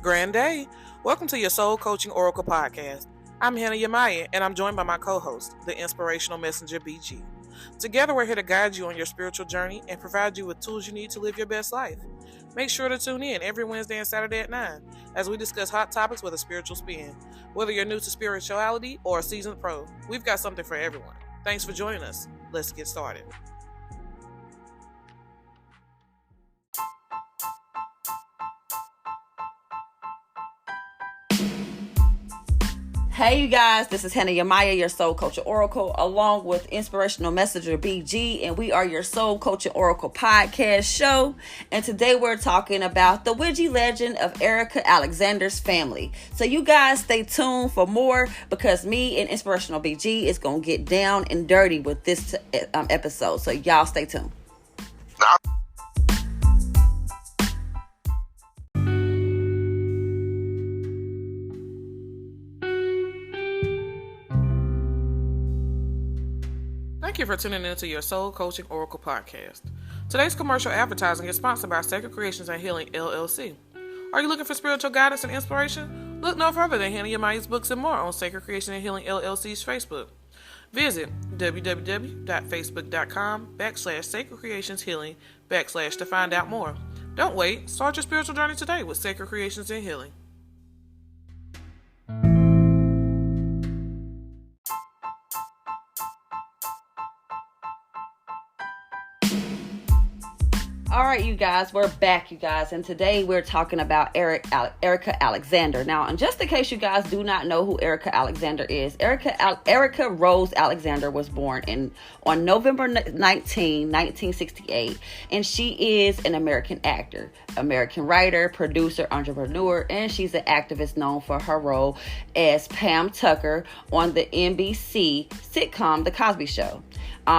Grand day. Welcome to your Soul Coaching Oracle Podcast. I'm Hannah Yamaya, and I'm joined by my co-host, the Inspirational Messenger BG. Together, we're here to guide you on your spiritual journey and provide you with tools you need to live your best life. Make sure to tune in every Wednesday and Saturday at 9 as we discuss hot topics with a spiritual spin. Whether you're new to spirituality or a seasoned pro, we've got something for everyone. Thanks for joining us. Let's get started. Hey you guys, this is Hannah Yamaya, your Soul Coaching Oracle, along with Inspirational Messenger BG, and we are your Soul Coaching Oracle podcast show. And today we're talking about the Witchy legend of Erika Alexander's family. So you guys stay tuned for more, because me and Inspirational BG is going to get down and dirty with this episode. So y'all stay tuned. Thank you for tuning in to your Soul Coaching Oracle Podcast. Today's commercial advertising is sponsored by Sacred Creations and Healing, LLC. Are you looking for spiritual guidance and inspiration? Look no further than Hannah Yamaya's Books and More on Sacred Creations and Healing, LLC's Facebook. Visit www.facebook.com/Sacred Creations Healing / to find out more. Don't wait. Start your spiritual journey today with Sacred Creations and Healing. All right, you guys, we're back, you guys, and today we're talking about Erika Alexander. Now, and just in case you guys do not know who Erika Alexander is, Erika Rose Alexander was born on November 19, 1968, and she is an American actor, American writer, producer, entrepreneur, and she's an activist known for her role as Pam Tucker on the NBC sitcom The Cosby Show.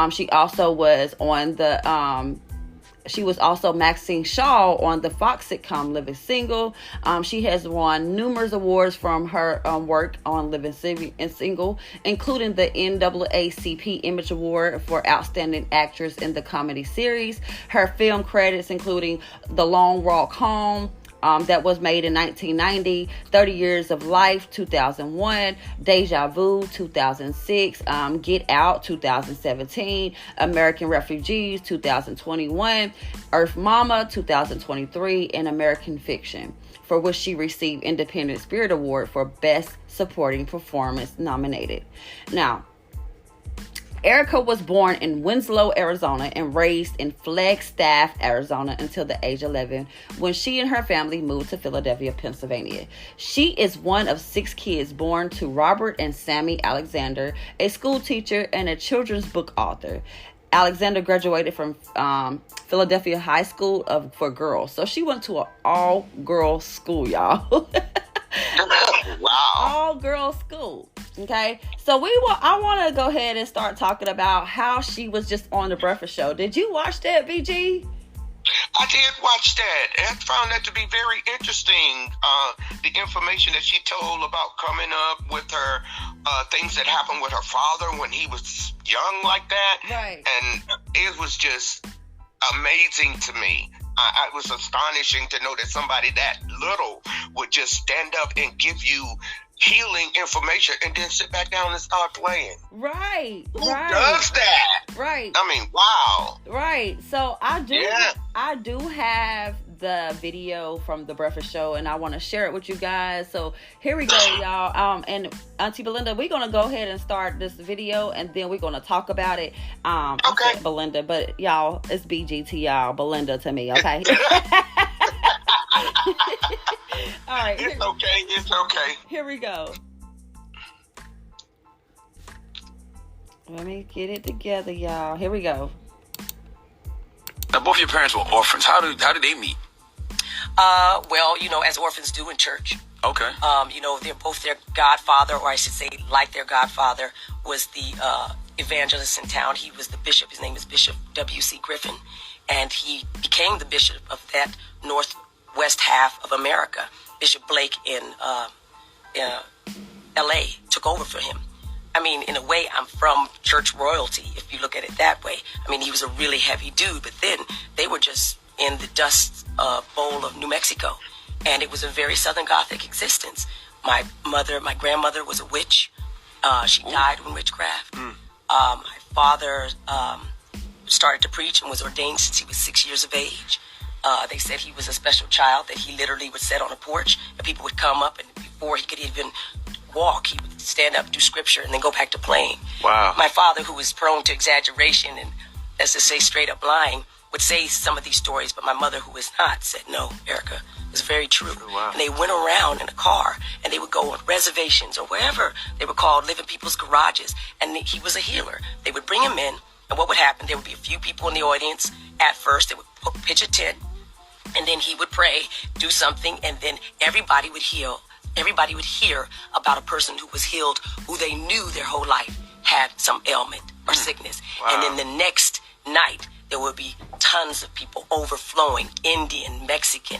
She also was on She was also Maxine Shaw on the Fox sitcom Living Single. She has won numerous awards from her work on Living Single, including the NAACP Image Award for Outstanding Actress in the Comedy Series. Her film credits including The Long Walk Home, that was made in 1990, 30 Years of Life, 2001, Deja Vu, 2006, Get Out, 2017, American Refugees, 2021, Earth Mama, 2023, and American Fiction, for which she received Independent Spirit Award for Best Supporting Performance nominated. Now, Erika was born in Winslow, Arizona, and raised in Flagstaff, Arizona until the age of 11, when she and her family moved to Philadelphia, Pennsylvania. She is one of 6 kids born to Robert and Sammy Alexander, a school teacher and a children's book author. Alexander graduated from Philadelphia High School for girls. So she went to an all-girls school, y'all. Wow. All-girls school. Okay, so I want to go ahead and start talking about how she was just on the Breakfast Show. Did you watch that, BG? I did watch that, and I found that to be very interesting. The information that she told about coming up with her, things that happened with her father when he was young like that. Right. And it was just amazing to me. It was astonishing to know that somebody that little would just stand up and give you healing information and then sit back down and start playing. Right. Who does that? Right. I mean, wow. Right. So I do have the video from the Breakfast Show, and I want to share it with you guys. So here we go, y'all. And Auntie Belinda, we're gonna go ahead and start this video, and then we're gonna talk about it. Okay. I said Belinda, but y'all, it's BG to y'all, Belinda to me. Okay. All right. It's okay. Here we go. Let me get it together, y'all. Here we go. Now, both your parents were orphans. How did they meet? Well, as orphans do in church. Okay. They're both their godfather, or I should say, like their godfather, was the evangelist in town. He was the bishop. His name is Bishop W.C. Griffin, and he became the bishop of that northwest half of America. Bishop Blake in L.A. took over for him. I mean, in a way, I'm from church royalty, if you look at it that way. I mean, he was a really heavy dude, but then they were just in the dust bowl of New Mexico. And it was a very Southern Gothic existence. My grandmother was a witch. She died in witchcraft. My father started to preach and was ordained since he was 6 years of age. They said he was a special child, that he literally would sit on a porch and people would come up, and before he could even walk, he would stand up, do scripture, and then go back to playing. Wow. My father, who was prone to exaggeration and, as to say, straight up lying, would say some of these stories, but my mother, who was not, said, no, Erika, it was very true. Wow. And they went around in a car, and they would go on reservations or wherever they were called, live in people's garages, and he was a healer. They would bring him in, and what would happen, there would be a few people in the audience at first. They would pitch a tent, and then he would pray, do something, and then everybody would heal. Everybody would hear about a person who was healed, who they knew their whole life had some ailment or sickness. Wow. And then the next night, there would be tons of people overflowing, Indian, Mexican,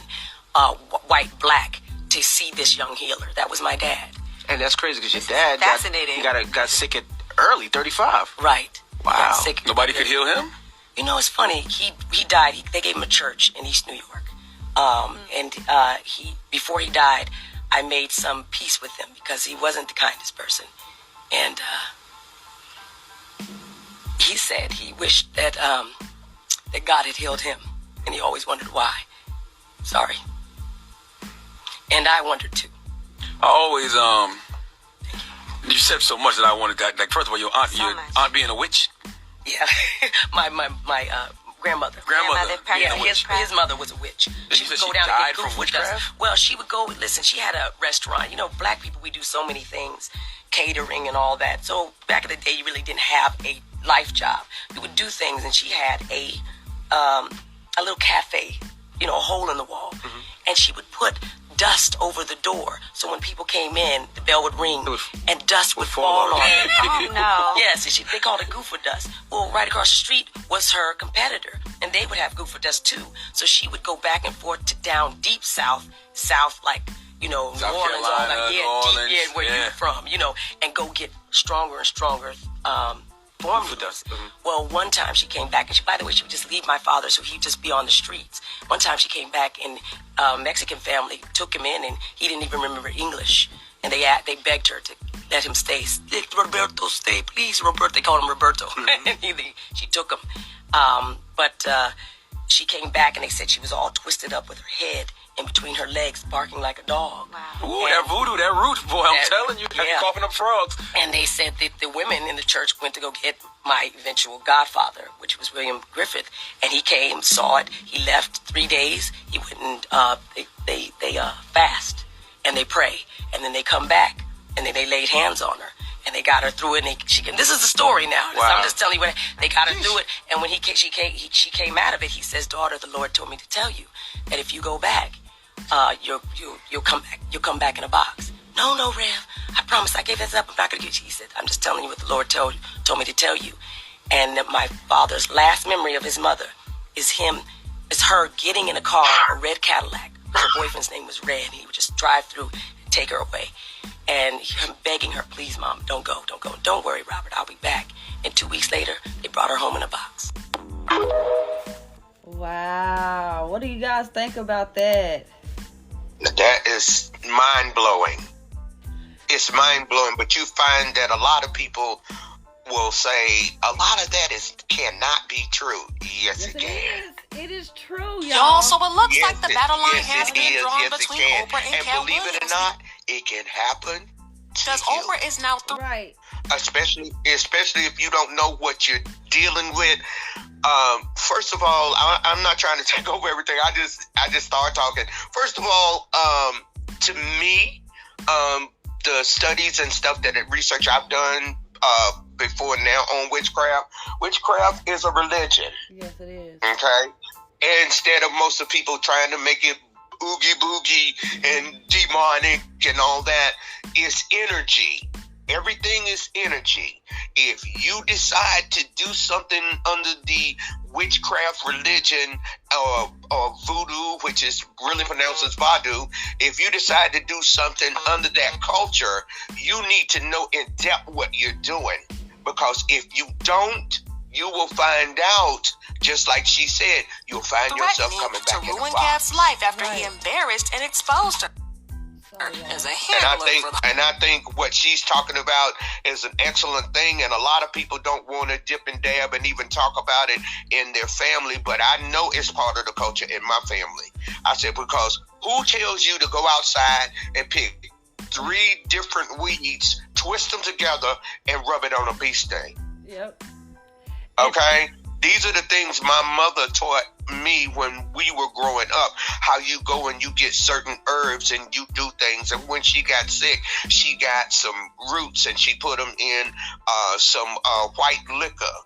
white, black, to see this young healer. That was my dad. And that's crazy because your dad fascinating. got sick at early, 35. Right. Wow. Got sick. Nobody could heal him? You know, it's funny. He died. They gave him a church in East New York. And before he died, I made some peace with him because he wasn't the kindest person. And he said he wished that that God had healed him, and he always wondered why. Sorry. And I wondered too. I always you said so much that I wanted to, like, first of all, your aunt being a witch. Yeah, my grandmother. Being a witch. His mother was a witch. She would go down and get goof with us. Well, she would go. Listen, she had a restaurant. You know, black people, we do so many things, catering and all that. So back in the day, you really didn't have a life job. You would do things, and she had a little cafe, you know, a hole in the wall, and she would put dust over the door, so when people came in, the bell would ring and dust would fall on them. Oh no! Yes, and they called it goofer dust. Well, right across the street was her competitor, and they would have goofer dust too. So she would go back and forth to down deep south like, you know, South New Orleans, Carolina, all that, New Orleans, deep, where you're from, you know, and go get stronger and stronger form noodles. Well, one time she came back, and by the way, she would just leave my father, so he'd just be on the streets. One time she came back, and a Mexican family took him in, and he didn't even remember English. And they begged her to let him stay. Let Roberto stay, please, Roberto. They called him Roberto. And she took him. But she came back, and they said she was all twisted up with her head in between her legs, barking like a dog. Wow. Ooh, that voodoo, that root, boy, I'm telling you, yeah. coughing up frogs. And they said that the women in the church went to go get my eventual godfather, which was William Griffith, and he came, saw it, he left 3 days, he went and they fast, and they pray, and then they come back, and then they laid hands on her, and they got her through it, and this is the story now. Wow. I'm just telling you what, they got her through it, and when she came out of it, he says, daughter, the Lord told me to tell you that if you go back, you'll come back in a box. No, Rev, I promise, I gave this up, I'm not gonna get you. He said, I'm just telling you what the Lord told me to tell you. And that my father's last memory of his mother is her getting in a car, a red Cadillac. Her boyfriend's name was Red, and he would just drive through and take her away. And him begging her, please, Mom, don't go. Don't worry, Robert, I'll be back. And 2 weeks later, they brought her home in a box. Wow. What do you guys think about that? That is mind-blowing. It's mind-blowing, but you find that a lot of people will say a lot of that cannot be true. Yes, it can. It is true, y'all. Y'all, so it looks Yes, like the battle line has been drawn yes, between it can. Oprah and And Cat believe it or Williams. not, it can happen Because to you. Oprah is now through. Right. Especially if you don't know what you're dealing with. First of all, I'm not trying to take over everything. I just start talking. First of all, to me, the studies and stuff research I've done before now on witchcraft is a religion. Yes, it is. Okay, instead of most of people trying to make it oogie boogie and demonic and all that, it's energy. Everything is energy. If you decide to do something under the witchcraft religion or voodoo, which is really pronounced as Vadu, if you decide to do something under that culture, you need to know in depth what you're doing. Because if you don't, you will find out, just like she said, you'll find yourself coming back to in the ruin box. Kat's life after he embarrassed and exposed her as a handler. And I think what she's talking about is an excellent thing, and a lot of people don't want to dip and dab and even talk about it in their family, but I know it's part of the culture in my family. I said, because who tells you to go outside and pick 3 different weeds, twist them together, and rub it on a bee sting? Yep. Okay? These are the things my mother taught me when we were growing up, how you go and you get certain herbs and you do things. And when she got sick, she got some roots and she put them in some white liquor.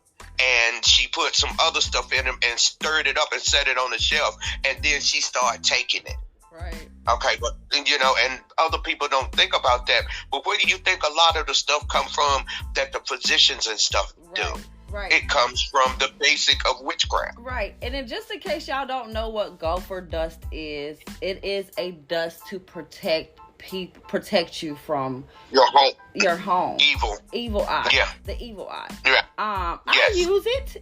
And she put some other stuff in them and stirred it up and set it on the shelf. And then she started taking it. Right. Okay, but and other people don't think about that. But where do you think a lot of the stuff come from that the physicians and stuff do? Right. It comes from the basic of witchcraft. Right. And then just in case y'all don't know what gopher dust is, it is a dust to protect you from your home. Evil eye. Yeah. The evil eye. Yeah. I use it,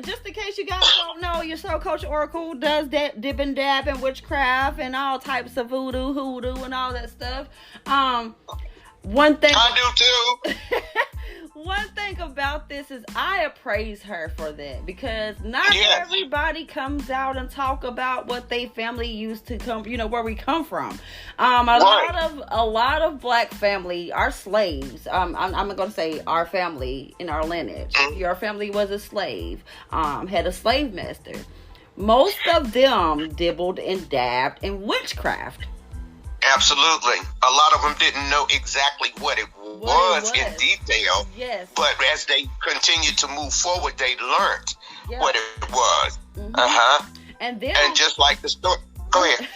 just in case you guys don't know, your soul coach Oracle does that dip and dab and witchcraft and all types of voodoo, hoodoo, and all that stuff. One thing I do too. One thing about this is I appraise her for that, because not everybody comes out and talk about what they family used to come, where we come from. A lot of black family are slaves. I'm going to say our family in our lineage. Your family was a slave, had a slave master. Most of them dibbled and dabbed in witchcraft. Absolutely. A lot of them didn't know exactly what it was in detail. Yes. But as they continued to move forward, they learned what it was. Mm-hmm. And just like the story. Go ahead.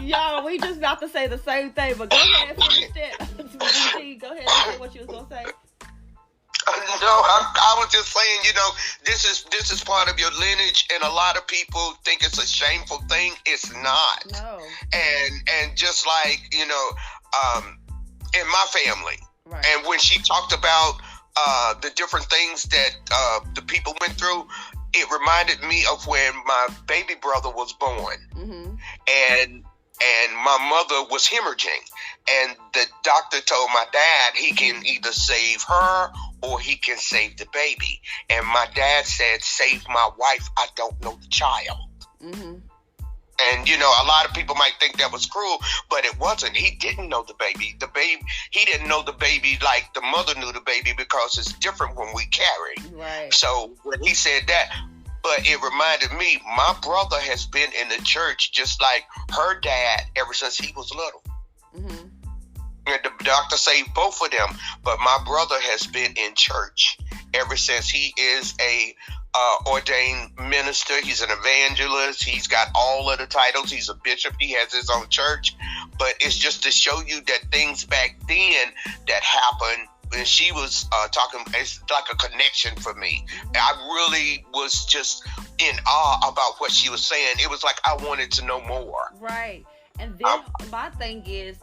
Y'all, we just about to say the same thing, but go ahead and finish that. Go ahead and say what you was gonna say. No, I was just saying, this is part of your lineage, and a lot of people think it's a shameful thing. It's not. No. And just like, in my family, right. And when she talked about the different things that the people went through, it reminded me of when my baby brother was born. Mm-hmm. And my mother was hemorrhaging, and the doctor told my dad he can either save her or he can save the baby. And my dad said, save my wife, I don't know the child. Mm-hmm. And, a lot of people might think that was cruel, but it wasn't. He didn't know the baby. He didn't know the baby like the mother knew the baby, because it's different when we carry. Right. So when he said that, but it reminded me, my brother has been in the church just like her dad ever since he was little. Mm-hmm. And the doctor saved both of them, but my brother has been in church ever since. He is a ordained minister. He's an evangelist. He's got all of the titles. He's a bishop. He has his own church. But it's just to show you that things back then that happened, and she was talking, it's like a connection for me. I really was just in awe about what she was saying. It was like I wanted to know more. Right. And then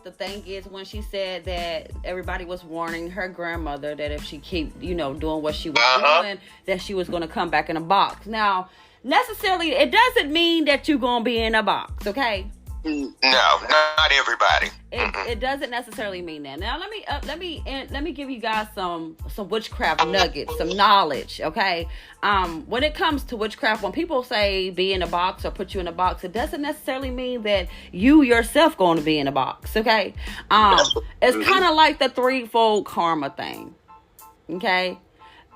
the thing is when she said that everybody was warning her grandmother that if she keep, doing what she was doing, that she was going to come back in a box. Now, necessarily, it doesn't mean that you're going to be in a box, okay? No, not everybody. It doesn't necessarily mean that. Now let me give you guys some witchcraft nuggets, some knowledge, okay? When it comes to witchcraft, when people say be in a box or put you in a box, it doesn't necessarily mean that you yourself going to be in a box, okay? It's kind of like the threefold karma thing, okay?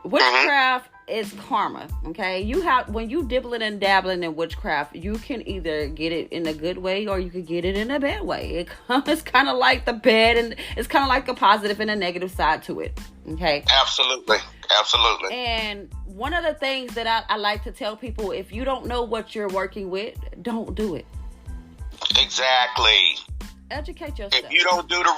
Witchcraft is karma, okay? When you dibbling and dabbling in witchcraft, you can either get it in a good way or you can get it in a bad way. It's kind of like the bad, and it's kind of like a positive and a negative side to it, okay? Absolutely. And one of the things that I like to tell people, if you don't know what you're working with, don't do it. Exactly. Educate yourself. If you don't do the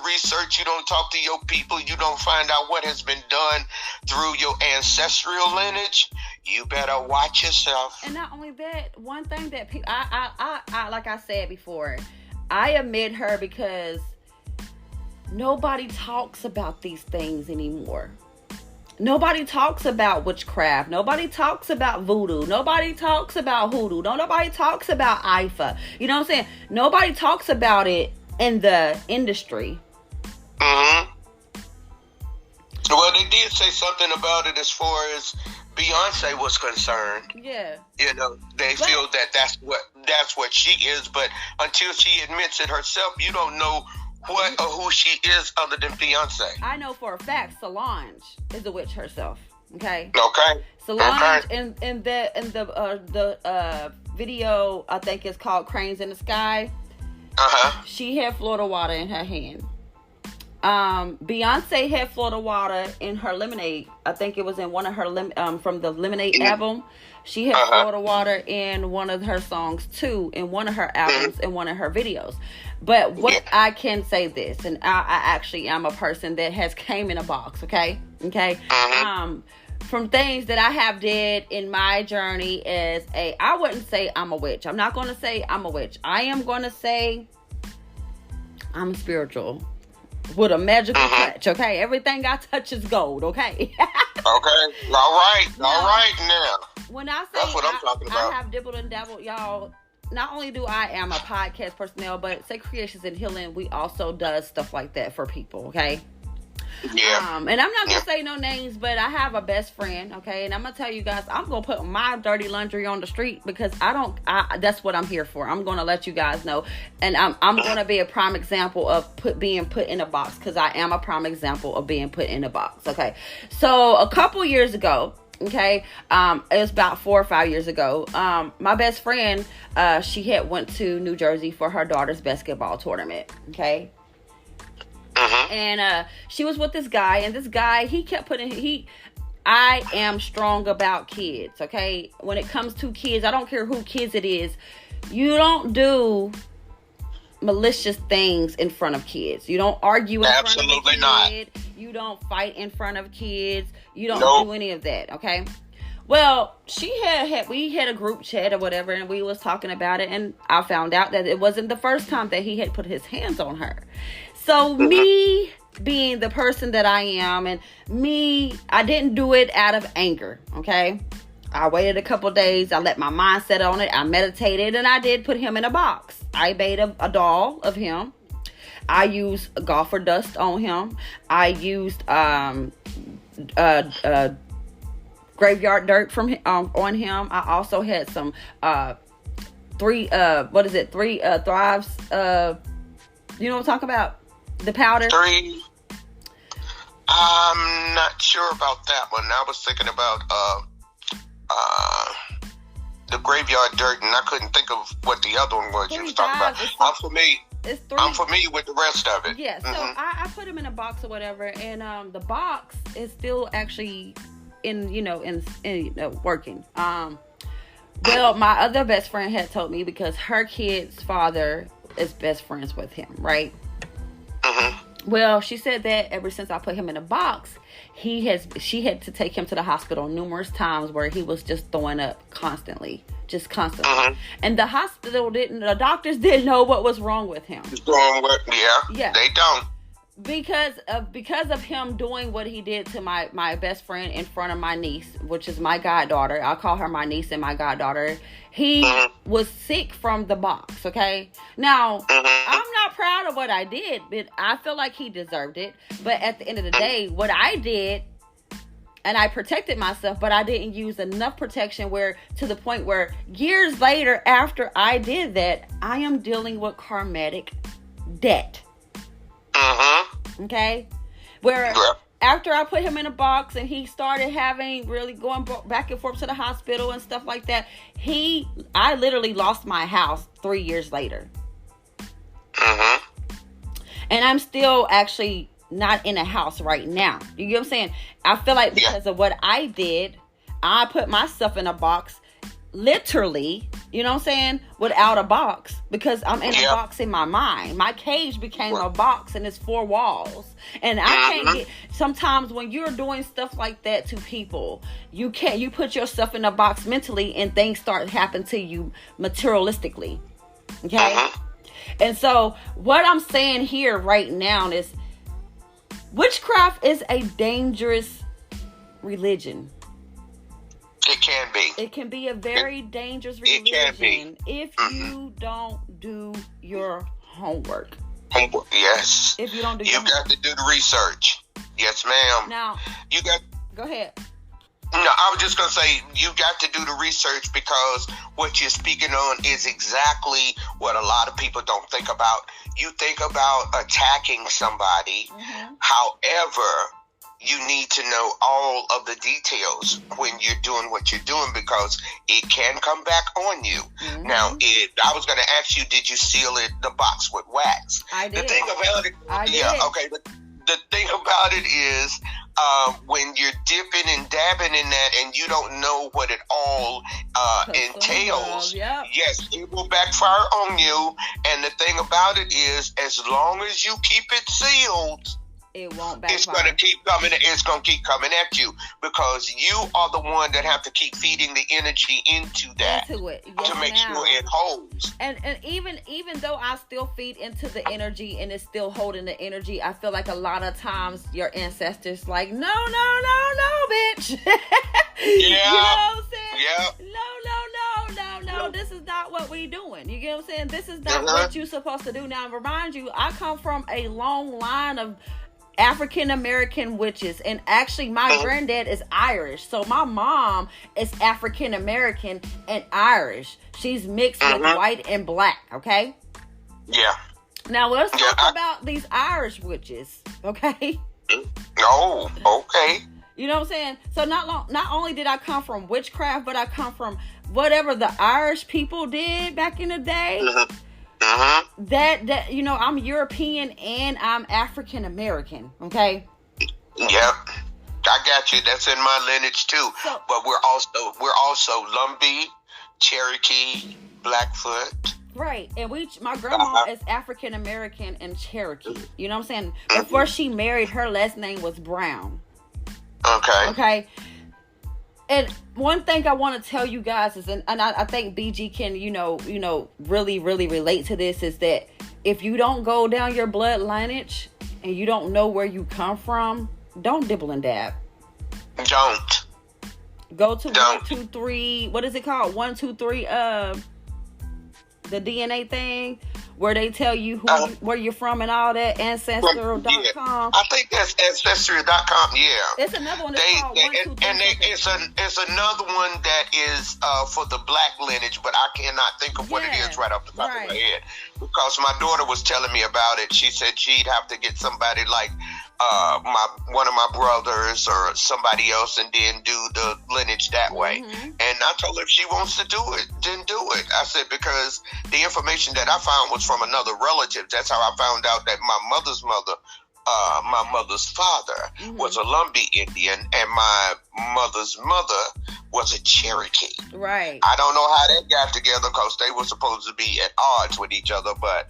research, you don't talk to your people, you don't find out what has been done through your ancestral lineage, you better watch yourself. And not only that, one thing that people, I like I said before, I admit her because nobody talks about these things anymore. Nobody talks about witchcraft. Nobody talks about voodoo. Nobody talks about hoodoo. Nobody talks about IFA. You know what I'm saying? Nobody talks about it in the industry. Well, they did say something about it as far as Beyonce was concerned. Yeah. You know, they feel that that's what she is, but until she admits it herself, you don't know what or who she is other than Beyonce. I know for a fact Solange is a witch herself. Okay. Okay. Solange in the video, I think it's called Cranes in the Sky. She had Florida water in her hand. Beyonce had Florida water in her Lemonade. I think it was in one of her from the Lemonade album. She had Florida water in one of her songs too, in one of her albums, in one of her videos. But what I can say this, and I actually am a person that has came in a box. Okay. From things that I have did in my journey as I wouldn't say I'm a witch. I'm not going to say I'm a witch. I am going to say I'm spiritual. With a magical touch, okay? Everything I touch is gold, okay? Okay. All right now. When I say that's what I'm talking about. I have dibbled and dabbled, y'all. Not only do I am a podcast personnel, but Sacred Creations and Healing, we also does stuff like that for people, okay? Yeah. And I'm not gonna say no names, but I have a best friend, okay? And I'm gonna tell you guys, I'm gonna put my dirty laundry on the street because that's what I'm here for. I'm gonna let you guys know, and I'm gonna be a prime example of being put in a box, because I am a prime example of being put in a box. Okay, so a couple years ago, okay, it was about 4 or 5 years ago. My best friend, she had went to New Jersey for her daughter's basketball tournament. Okay. And she was with this guy, and this guy, he kept putting, I am strong about kids, okay? When it comes to kids, I don't care who kids it is, you don't do malicious things in front of kids. You don't argue in front of a kid. Not. You don't fight in front of kids. You don't do any of that, okay? Well, we had a group chat or whatever, and we was talking about it, and I found out that it wasn't the first time that he had put his hands on her. So me being the person that I am, and I didn't do it out of anger, okay? I waited a couple days. I let my mind set on it. I meditated, and I did put him in a box. I made a doll of him. I used golfer dust on him. I used graveyard dirt from on him. I also had some three thrives. You know what I'm talking about? The powder. 3. I'm not sure about that one. I was thinking about the graveyard dirt, and I couldn't think of what the other one was you was talking about. I'm familiar with the rest of it. Yeah, so I put them in a box or whatever, and the box is still actually in working. Well, my other best friend had told me, because her kid's father is best friends with him, right? Well, she said that ever since I put him in a box, she had to take him to the hospital numerous times where he was just throwing up constantly. And the doctors didn't know what was wrong with him. Yeah. They don't. Because of him doing what he did to my best friend in front of my niece, which is my goddaughter. I'll call her my niece and my goddaughter. He was sick from the box, okay? Now, I'm not proud of what I did, but I feel like he deserved it. But at the end of the day, what I did, and I protected myself, but I didn't use enough protection to the point where years later, after I did that, I am dealing with karmatic debt. Okay? Where after I put him in a box and he started really going back and forth to the hospital and stuff like that, I literally lost my house 3 years later. And I'm still actually not in a house right now. You get what I'm saying? I feel like because of what I did, I put myself in a box, literally, you know what I'm saying, without a box, because I'm in a box in my mind. My cage became a box, and it's 4 walls, and I can't get. Sometimes when you're doing stuff like that to people, you put yourself in a box mentally, and things start happening to you materialistically. Okay. And so what I'm saying here right now is, Witchcraft is a dangerous religion. It can be. It can be a very dangerous religion if you don't do your homework. Yes. If you don't do your homework. You got to do the research. Yes, ma'am. Now, go ahead. No, I was just going to say, you got to do the research, because what you're speaking on is exactly what a lot of people don't think about. You think about attacking somebody. However, you need to know all of the details when you're doing what you're doing, because it can come back on you. Now, I was going to ask you, did you seal the box with wax? I did. The thing about it, okay, but the thing about it is, when you're dipping and dabbing in that and you don't know what it all entails, yes, it will backfire on you. And the thing about it is, as long as you keep it sealed, it won't backfire. It's going to keep coming. It's going to keep coming at you, because you are the one that have to keep feeding the energy into that to make sure it holds. And even though I still feed into the energy and it's still holding the energy, I feel like a lot of times your ancestors like, no, bitch. You know what I'm saying? Yeah. No, this is not what we doing. You get what I'm saying? This is not what you're supposed to do. Now, remind you, I come from a long line of African American witches, and actually my granddad is Irish, so my mom is African American and Irish. She's mixed with white and black. Okay. Yeah. Now let's talk about these Irish witches. Okay. Oh, okay. You know what I'm saying? So not only did I come from witchcraft, but I come from whatever the Irish people did back in the day. That I'm European and I'm African American. Okay. Yep, I got you. That's in my lineage too. But we're also Lumbee, Cherokee, Blackfoot. Right, and my grandma is African American and Cherokee. You know what I'm saying? Before she married, her last name was Brown. Okay. And one thing I want to tell you guys is, and I think BG can, really, really relate to this, is that if you don't go down your blood lineage and you don't know where you come from, don't dibble and dab. Don't. Go to 123, what is it called? 123, the DNA thing, where they tell you where you're from and all that, ancestry.com. I think that's ancestry.com, yeah. It's another one that's called 123. It's another one that is for the black lineage, but I cannot think of what it is right off the top of my head. Because my daughter was telling me about it. She said she'd have to get somebody like one of my brothers or somebody else, and then do the lineage that way. And I told her if she wants to do it, then do it. I said, because the information that I found was from another relative. That's how I found out that my mother's mother, my mother's father was a Lumbee Indian, and my mother's mother was a Cherokee. Right. I don't know how that got together, because they were supposed to be at odds with each other, but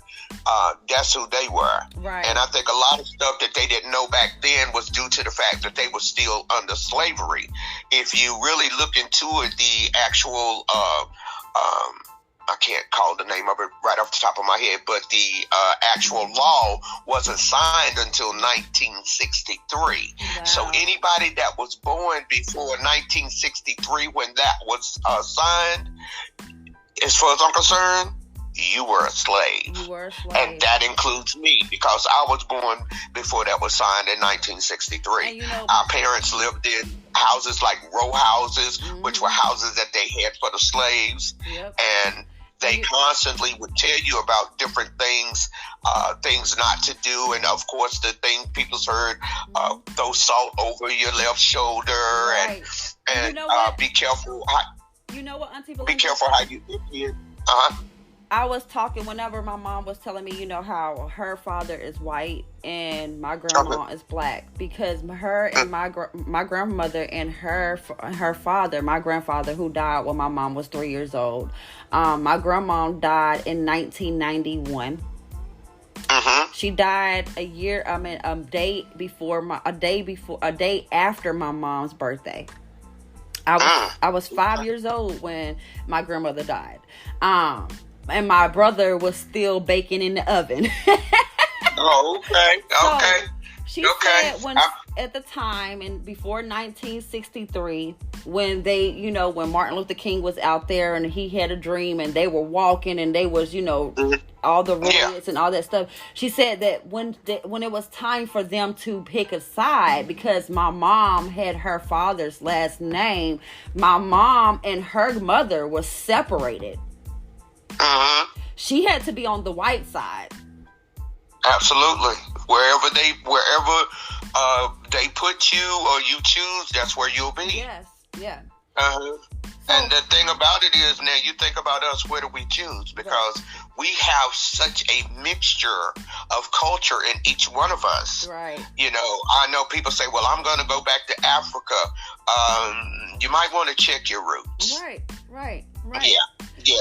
that's who they were. Right. And I think a lot of stuff that they didn't know back then was due to the fact that they were still under slavery. If you really look into it, the actual I can't call the name of it right off the top of my head, but the actual law wasn't signed until 1963. Wow. So anybody that was born before 1963, when that was signed, as far as I'm concerned, you were a slave. And that includes me, because I was born before that was signed in 1963. Our parents lived in houses like row houses, which were houses that they had for the slaves. And they constantly would tell you about different things, things not to do. And of course, the thing people's heard, throw salt over your left shoulder, and be careful. You know what, Auntie Belinda? Be careful how you dip in. I was talking whenever my mom was telling me, how her father is white and my grandma is black, because her and my grandmother and her father, my grandfather, who died when my mom was 3 years old. My grandma died in 1991. She died a day after my mom's birthday. I was 5 years old when my grandmother died. And my brother was still baking in the oven. Okay. She said when at the time and before 1963, when when Martin Luther King was out there and he had a dream and they were walking and they was, all the riots and all that stuff. She said that when it was time for them to pick a side, because my mom had her father's last name, my mom and her mother was separated. She had to be on the white side. Absolutely. Wherever they put you or you choose, that's where you'll be. Yes. Yeah. And the thing about it is, now you think about us, where do we choose? Because we have such a mixture of culture in each one of us. Right. I know people say, well, I'm going to go back to Africa. You might want to check your roots. Right. Yeah.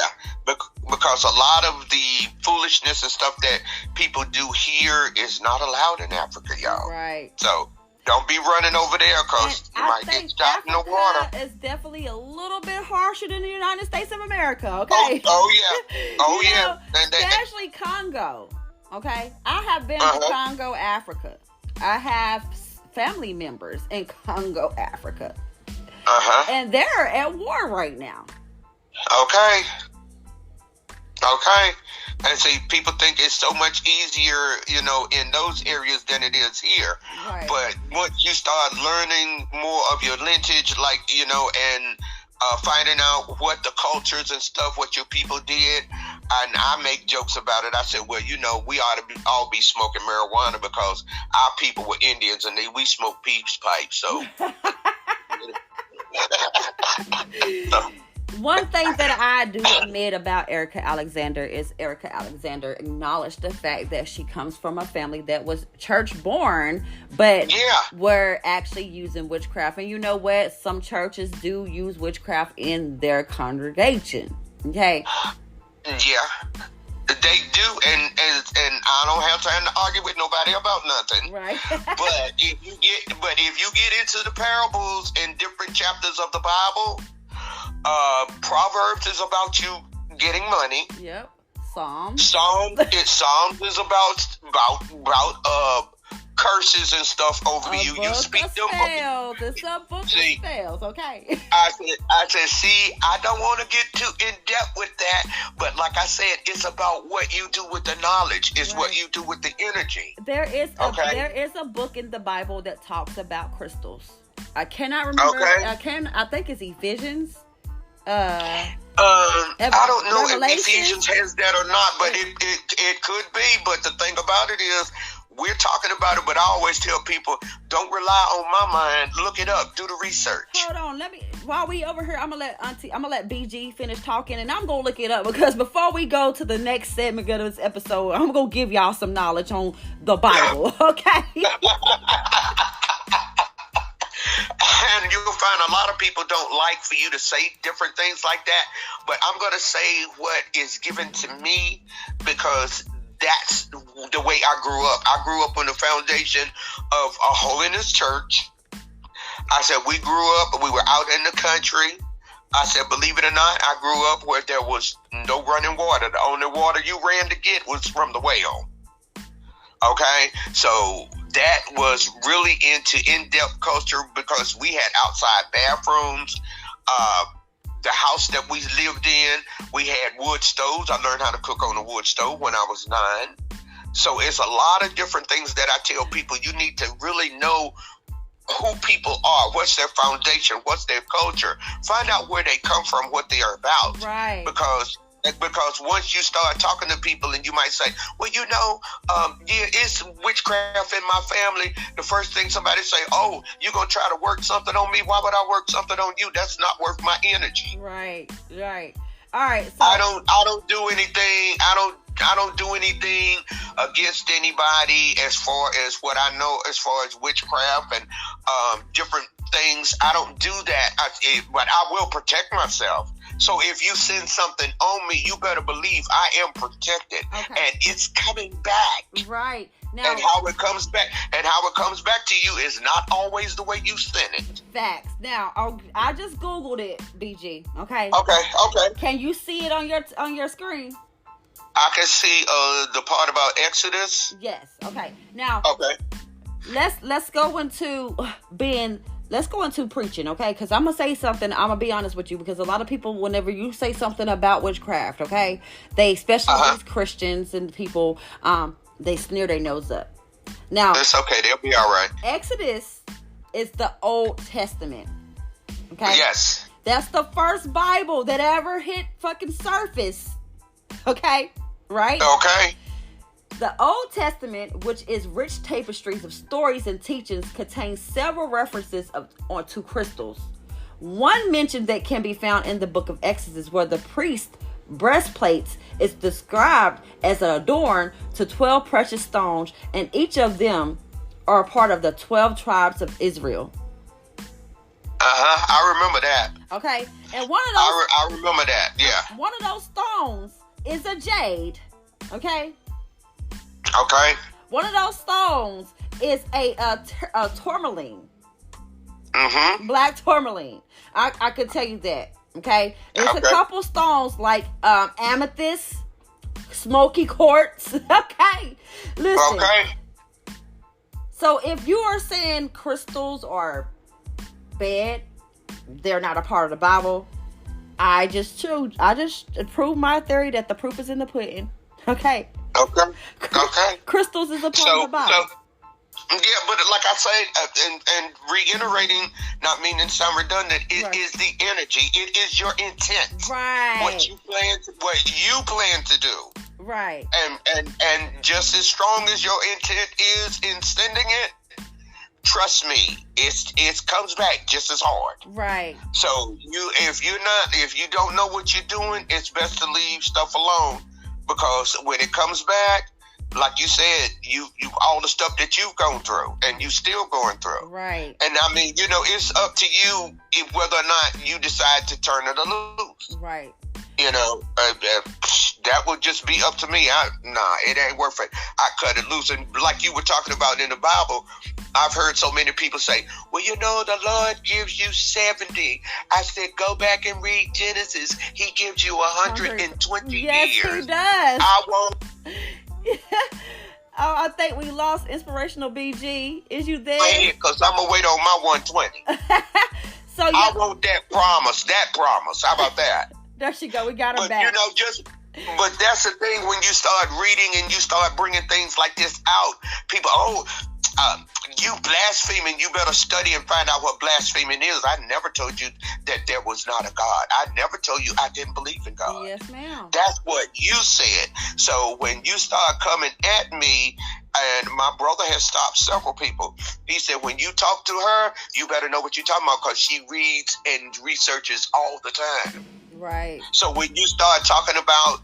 Because a lot of the foolishness and stuff that people do here is not allowed in Africa, y'all. Right. So don't be running over there, because you might get shot in the water. It's definitely a little bit harsher than the United States of America, okay? Oh yeah. Especially Congo, okay? I have been to Congo, Africa. I have family members in Congo, Africa. And they're at war right now. Okay. And see, people think it's so much easier, in those areas than it is here. Right. But once you start learning more of your lineage, and finding out what the cultures and stuff, what your people did, and I make jokes about it. I said, well, we ought to all be smoking marijuana, because our people were Indians and we smoked peace pipes. So. One thing that I do admit about Erika Alexander is Erika Alexander acknowledged the fact that she comes from a family that was church born, but were actually using witchcraft. And you know what? Some churches do use witchcraft in their congregation. Okay. Yeah. They do, and I don't have time to argue with nobody about nothing. Right. But if you get into the parables in different chapters of the Bible, Proverbs is about you getting money. Yep. Psalms is about curses and stuff over you. You speak them. It's a book of spells, okay? I said, see, I don't want to get too in depth with that, but like I said, it's about what you do with the knowledge. It's what you do with the energy. There is a book in the Bible that talks about crystals. I cannot remember. I think it's Ephesians. I don't know if Ephesians has that or not, but it could be. But the thing about it is, we're talking about it, but I always tell people, don't rely on my mind. Look it up. Do the research. Hold on. While we over here, I'm gonna let BG finish talking, and I'm gonna look it up, because before we go to the next segment of this episode, I'm gonna give y'all some knowledge on the Bible. Okay. And you'll find a lot of people don't like for you to say different things like that, but I'm going to say what is given to me, because that's the way I grew up. I grew up on the foundation of a holiness church. I said, we grew up, we were out in the country. I said, believe it or not, I grew up where there was no running water. The only water you ran to get was from the well. Okay, so that was really into in-depth culture, because we had outside bathrooms. The house that we lived in, we had wood stoves. I learned how to cook on a wood stove when I was 9. So it's a lot of different things that I tell people. You need to really know who people are, what's their foundation, what's their culture. Find out where they come from, what they are about. Right. Because once you start talking to people and you might say, well, it's witchcraft in my family. The first thing somebody say, oh, you're going to try to work something on me? Why would I work something on you? That's not worth my energy. Right. All right. So I don't do anything. I don't do anything against anybody as far as what I know, as far as witchcraft and different things. I don't do that. But I will protect myself. So if you send something on me, you better believe I am protected, and it's coming back. Right. Now, and how it comes back to you is not always the way you send it. Facts. Now, I just Googled it, BG. Okay. Okay. Can you see it on your screen? I can see the part about Exodus. Yes. Okay. Now. Okay. let's go into preaching, okay? Because I'm gonna say something. I'm gonna be honest with you, because a lot of people, whenever you say something about witchcraft, okay, they, especially these Christians and people, they sneer their nose up. Now, it's okay. They'll be all right. Exodus is the Old Testament, okay? Yes. That's the first Bible that ever hit fucking surface, okay? Right? Okay. The Old Testament, which is rich tapestries of stories and teachings, contains several references to crystals. One mention that can be found in the book of Exodus, where the priest's breastplates is described as an adorn to 12 precious stones, and each of them are part of the 12 tribes of Israel. I remember that. Okay, and one of those, I remember that. Yeah. one of those stones is a jade. Okay. Okay. One of those stones is a tourmaline. Mm-hmm. Black tourmaline. I could tell you that. Okay. There's a couple stones like amethyst, smoky quartz. Okay. Listen. Okay. So if you are saying crystals are bad, they're not a part of the Bible, I just proved my theory that the proof is in the pudding. Okay. Okay. Crystals is a part of the Bible. Yeah, but like I say, and reiterating, not meaning to sound redundant, it is the energy. It is your intent. Right. What you plan to do. Right. And just as strong as your intent is in sending it, trust me, it comes back just as hard. Right. So if you don't know what you're doing, it's best to leave stuff alone. Because when it comes back, like you said, you all the stuff that you've gone through and you still going through. Right. And I mean, it's up to you whether or not you decide to turn it loose. Right. That would just be up to me. It ain't worth it. I cut it loose. And like you were talking about in the Bible, I've heard so many people say, well, the Lord gives you 70. I said, go back and read Genesis. He gives you 120 years. Yes, he does. I won't. I think we lost Inspirational BG. Is you there? Because I'm going to wait on my 120. So I want that promise. How about that? There she go. We got her back. But that's the thing, when you start reading and you start bringing things like this out, people, you blaspheming, you better study and find out what blaspheming is. I never told you that there was not a God. I never told you I didn't believe in God. Yes, ma'am. That's what you said. So when you start coming at me, and my brother has stopped several people, he said, when you talk to her, you better know what you're talking about, because she reads and researches all the time. Right. So when you start talking about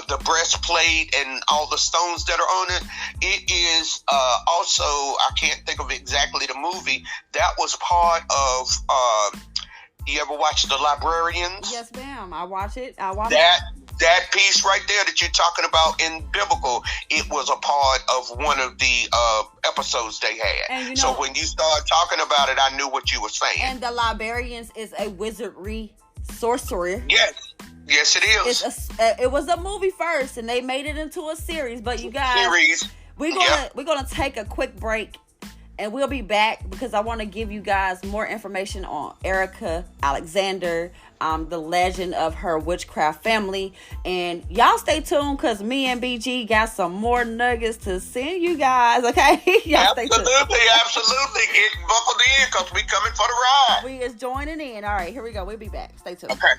the breastplate and all the stones that are on it, it is also, I can't think of exactly the movie, that was part of you ever watch The Librarians? Yes, ma'am. I watch it. That piece right there that you're talking about in biblical, it was a part of one of the episodes they had. And so when you start talking about it, I knew what you were saying. And The Librarians is a wizardry sorcerer. Yes, it is. It was a movie first, and they made it into a series. But you guys, we're gonna take a quick break, and we'll be back because I want to give you guys more information on Erika Alexander, the legend of her witchcraft family. And y'all stay tuned, because me and BG got some more nuggets to send you guys. Okay, y'all stay tuned. Absolutely. Get buckled in, because we coming for the ride. We is joining in. All right, here we go. We'll be back. Stay tuned. Okay.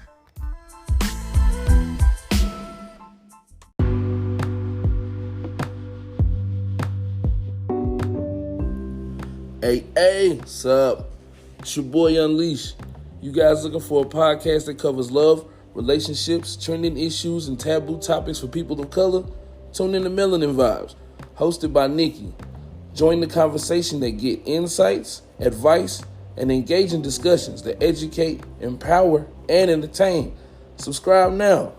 Hey, what's up? It's your boy Unleash. You guys looking for a podcast that covers love, relationships, trending issues, and taboo topics for people of color? Tune in to Melanin Vibes, hosted by Nikki. Join the conversation that get insights, advice, and engaging discussions that educate, empower, and entertain. Subscribe now.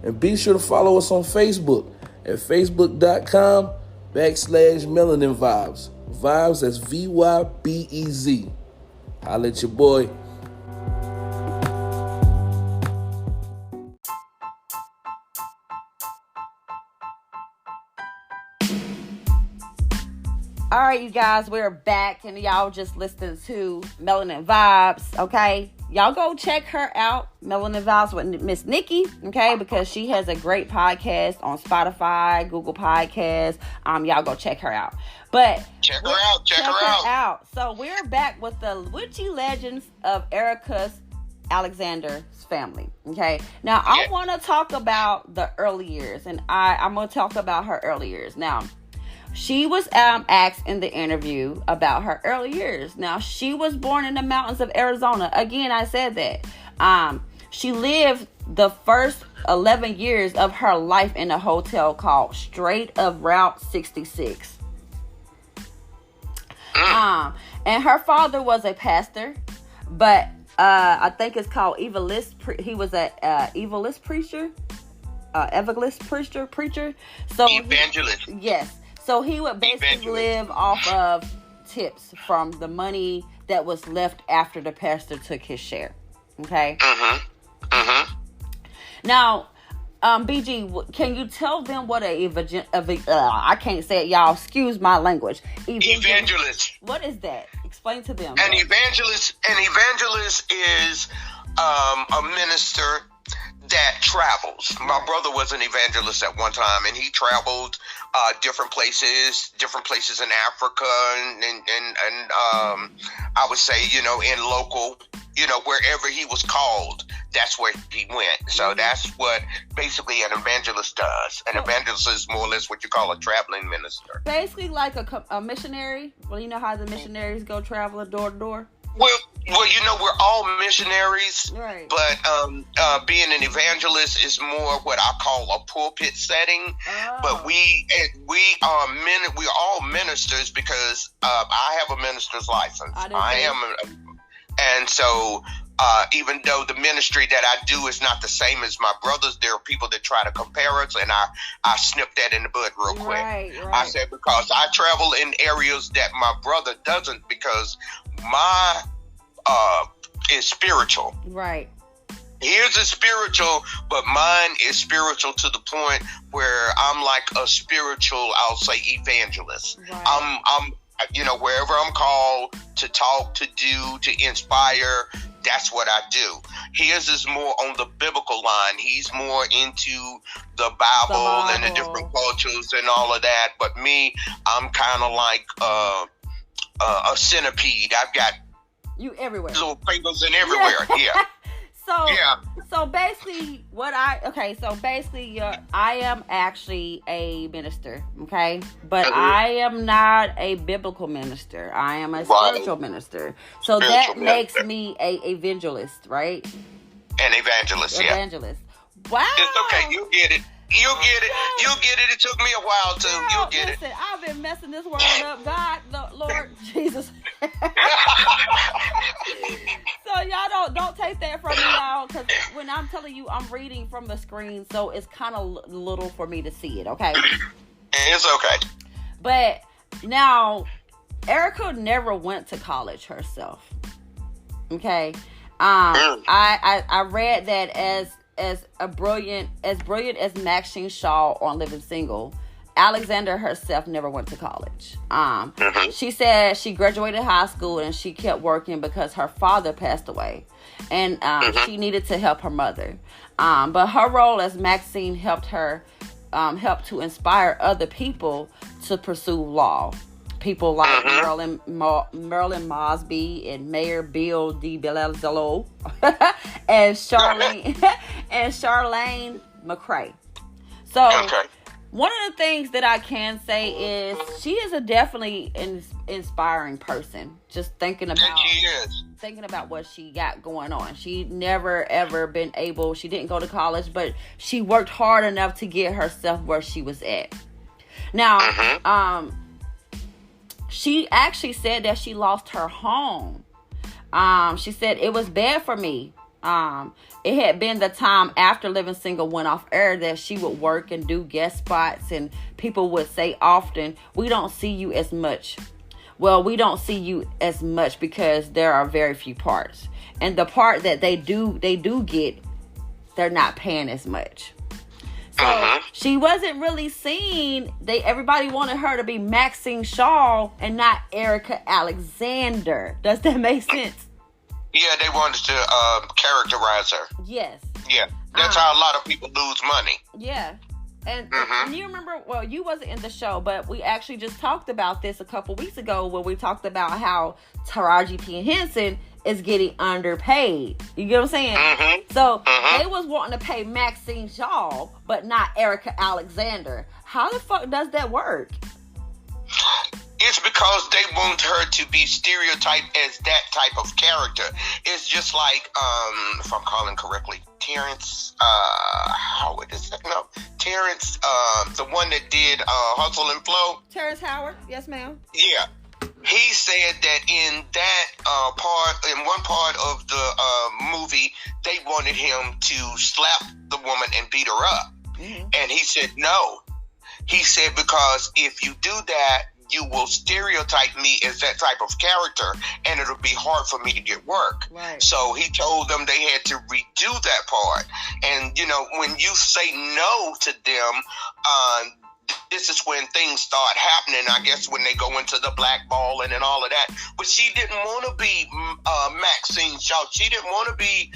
And be sure to follow us on Facebook at facebook.com/Melanin Vibes. Vibes, that's VYBEZ. Holla at your boy. All right, you guys, we're back, and y'all just listened to Melanin Vibes, okay? Y'all go check her out, Melanin Vibes with Miss Nikki, okay? Because she has a great podcast on Spotify, Google Podcasts. Y'all go check her out. But check her out. So we're back with the Witchy Legends of Erika Alexander's family, okay? Now, I want to talk about the early years, and I'm going to talk about her early years. Now, she was asked in the interview about her early years. Now, she was born in the mountains of Arizona. Again, I said that. She lived the first 11 years of her life in a hotel called Straight of Route 66. And her father was a pastor, but I think it's called evangelist. He was a evangelist preacher. Preacher. So evangelist. Yes. So he would basically live off of tips from the money that was left after the pastor took his share. Okay. Now, BG, can you tell them what I can't say it, y'all. Excuse my language. Evangelist. What is that? Explain to them. An evangelist is a minister that travels. My brother was an evangelist at one time, and he traveled different places in Africa, and I would say, in local, wherever he was called, that's where he went. So that's what basically an evangelist does. An evangelist is more or less what you call a traveling minister. Basically like a missionary. Well, you know how the missionaries go traveling door to door? Well, we're all missionaries, right? But being an evangelist is more what I call a pulpit setting. Oh. But we are all ministers because I have a minister's license. And so even though the ministry that I do is not the same as my brother's, there are people that try to compare us, and I snip that in the bud real quick. Right. I said because I travel in areas that my brother doesn't, because my is spiritual. Right. His is spiritual, but mine is spiritual to the point where I'm like a spiritual, I'll say, evangelist. Right. I'm wherever I'm called to talk, to do, to inspire, that's what I do. His is more on the biblical line. He's more into the Bible and the different cultures and all of that. But me, I'm kind of like a centipede. I've got you everywhere, little fingers in everywhere. Yeah. So basically, I am actually a minister, okay? But I am not a biblical minister. I am a spiritual minister. So that makes me a evangelist, right? An evangelist, yeah. Evangelist. Wow. It's okay. You get it. You'll get it. You'll get it. It took me a while too. You'll get it. Listen, I've been messing this world up. God, Lord Jesus. So y'all don't take that from me, y'all, because when I'm telling you, I'm reading from the screen, so it's kind of little for me to see it. Okay. It's okay. But now, Erika never went to college herself. Okay. I read that as brilliant as Maxine Shaw on Living Single, Alexander herself never went to college. She said she graduated high school and she kept working because her father passed away, and she needed to help her mother. But her role as Maxine helped to inspire other people to pursue law. People like Merlin Mosby and Mayor Bill de Blasio and Charlene McCray. So one of the things that I can say is she is a definitely inspiring person. Just thinking about what she got going on. She never ever been able. She didn't go to college, but she worked hard enough to get herself where she was at. Now, she actually said that she lost her home. She said it was bad for me. It had been the time after Living Single went off air that she would work and do guest spots, and people would say often, "We don't see you as much." Well, we don't see you as much because there are very few parts, and the part that they do get, they're not paying as much. So She wasn't really seen. Everybody wanted her to be Maxine Shaw and not Erika Alexander. Does that make sense? Yeah, they wanted to characterize her. Yes. Yeah, that's how a lot of people lose money. Yeah. And you remember, well, you wasn't in the show, but we actually just talked about this a couple weeks ago when we talked about how Taraji P. Henson is getting underpaid. You get what I'm saying? So they was wanting to pay Maxine Shaw, but not Erika Alexander. How the fuck does that work? It's because they want her to be stereotyped as that type of character. It's just like, if I'm calling correctly, Terrence, Howard, is that? No, Terrence, the one that did Hustle and Flow. Terrence Howard, yes ma'am. Yeah. He said that in one part of the movie, they wanted him to slap the woman and beat her up. And he said no. He said, because if you do that, you will stereotype me as that type of character, and it'll be hard for me to get work. Right. So he told them they had to redo that part. And, you know, when you say no to them, this is when things start happening, I guess, when they go into the blackballing and all of that. But she didn't want to be Maxine Shaw. She didn't want to be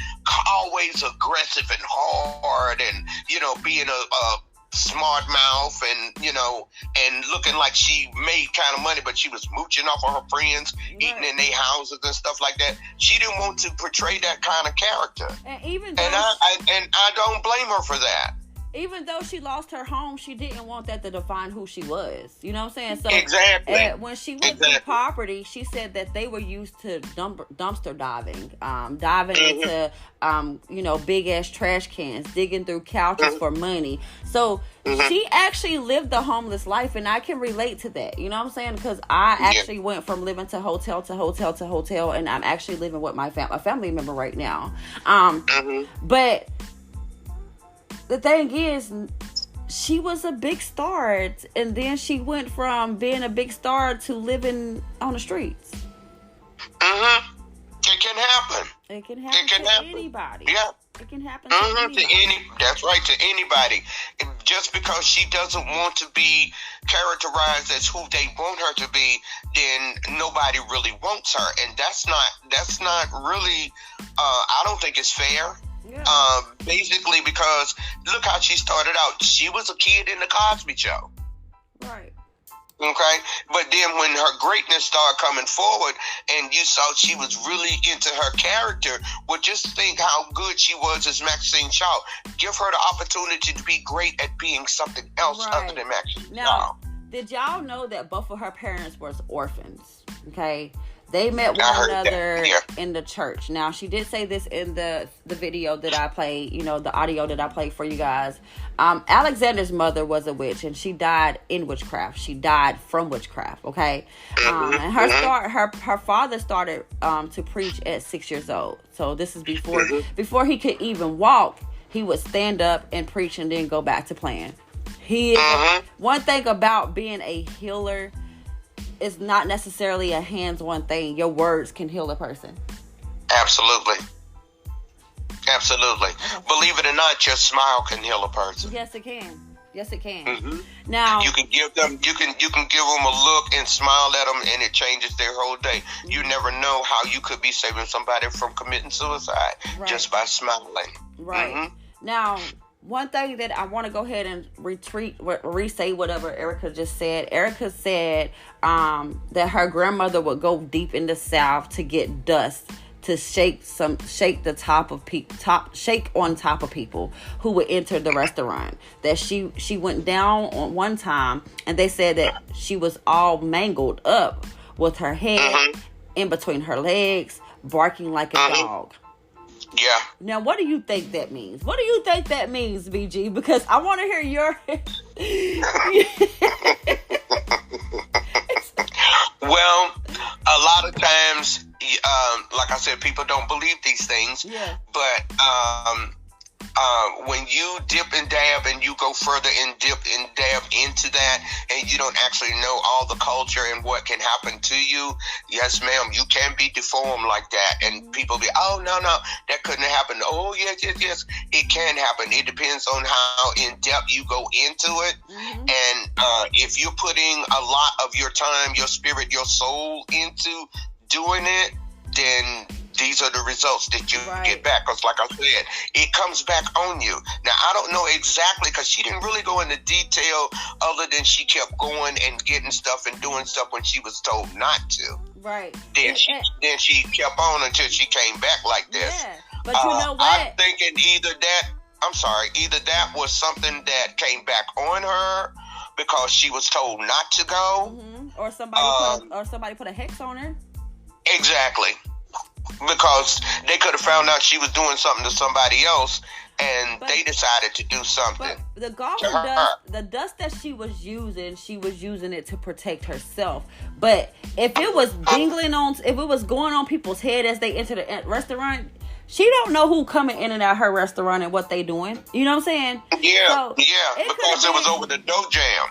always aggressive and hard and, you know, being a smart mouth and, you know, and looking like she made kind of money, but she was mooching off of her friends, eating in their houses and stuff like that. She didn't want to portray that kind of character. And even though I don't blame her for that. Even though she lost her home, she didn't want that to define who she was. You know what I'm saying? So exactly. When she went to the property, she said that they were used to dumpster diving, diving into, you know, big ass trash cans, digging through couches for money. So she actually lived a homeless life, and I can relate to that. You know what I'm saying? Because I actually went from living to hotel to hotel to hotel, and I'm actually living with my family member right now. But the thing is, she was a big star, and then she went from being a big star to living on the streets. It can happen. It can happen to anybody. Yeah. It can happen to anybody. That's right, to anybody. Just because she doesn't want to be characterized as who they want her to be, then nobody really wants her, and that's not really. I don't think it's fair. Yeah. Basically, because look how she started out. She was a kid in the Cosby Show. Right. Okay? But then when her greatness started coming forward and you saw she was really into her character, well, just think how good she was as Maxine Shaw. Give her the opportunity to be great at being something else other than Maxine Shaw. Did y'all know that both of her parents were orphans? Okay? They met one another in the church. Now, she did say this in the video that I played, you know, the audio that I played for you guys. Alexander's mother was a witch, and she died in witchcraft. She died from witchcraft, okay? And her father started to preach at 6 years old. So this is before he could even walk, he would stand up and preach and then go back to playing. One thing about being a healer, it's not necessarily a hands-on thing. Your words can heal a person. Absolutely. Believe it or not, your smile can heal a person. Yes, it can. Now you can give them a look and smile at them, and it changes their whole day. You never know how you could be saving somebody from committing suicide just by smiling. Right. Now, one thing that I want to go ahead and re-say whatever Erika just said. Erika said that her grandmother would go deep in the South to get dust to shake on top of people who would enter the restaurant. That she went down on one time, and they said that she was all mangled up with her head in between her legs, barking like a dog. Yeah. Now, what do you think that means? What do you think that means, BG? Because I want to hear your... Well, a lot of times, like I said, people don't believe these things. Yeah. But when you dip and dab and you go further and dip and dab into that, and you don't actually know all the culture and what can happen to you, yes, ma'am, you can be deformed like that. And people be, oh, no, that couldn't have happened. Oh, yes, it can happen. It depends on how in depth you go into it. And if you're putting a lot of your time, your spirit, your soul into doing it, then these are the results that you get back. Because like I said, it comes back on you. Now, I don't know exactly, because she didn't really go into detail other than she kept going and getting stuff and doing stuff when she was told not to. Right. Then she kept on until she came back like this. Yeah. But you know what? I'm thinking either that was something that came back on her because she was told not to go. Or somebody put a hex on her. Exactly. Because they could have found out she was doing something to somebody else, and they decided to do something. But the golden dust, the dust that she was using it to protect herself. But if it was if it was going on people's head as they enter the restaurant, she don't know who coming in and out her restaurant and what they doing. You know what I'm saying? Yeah, so because it was over the dough jam.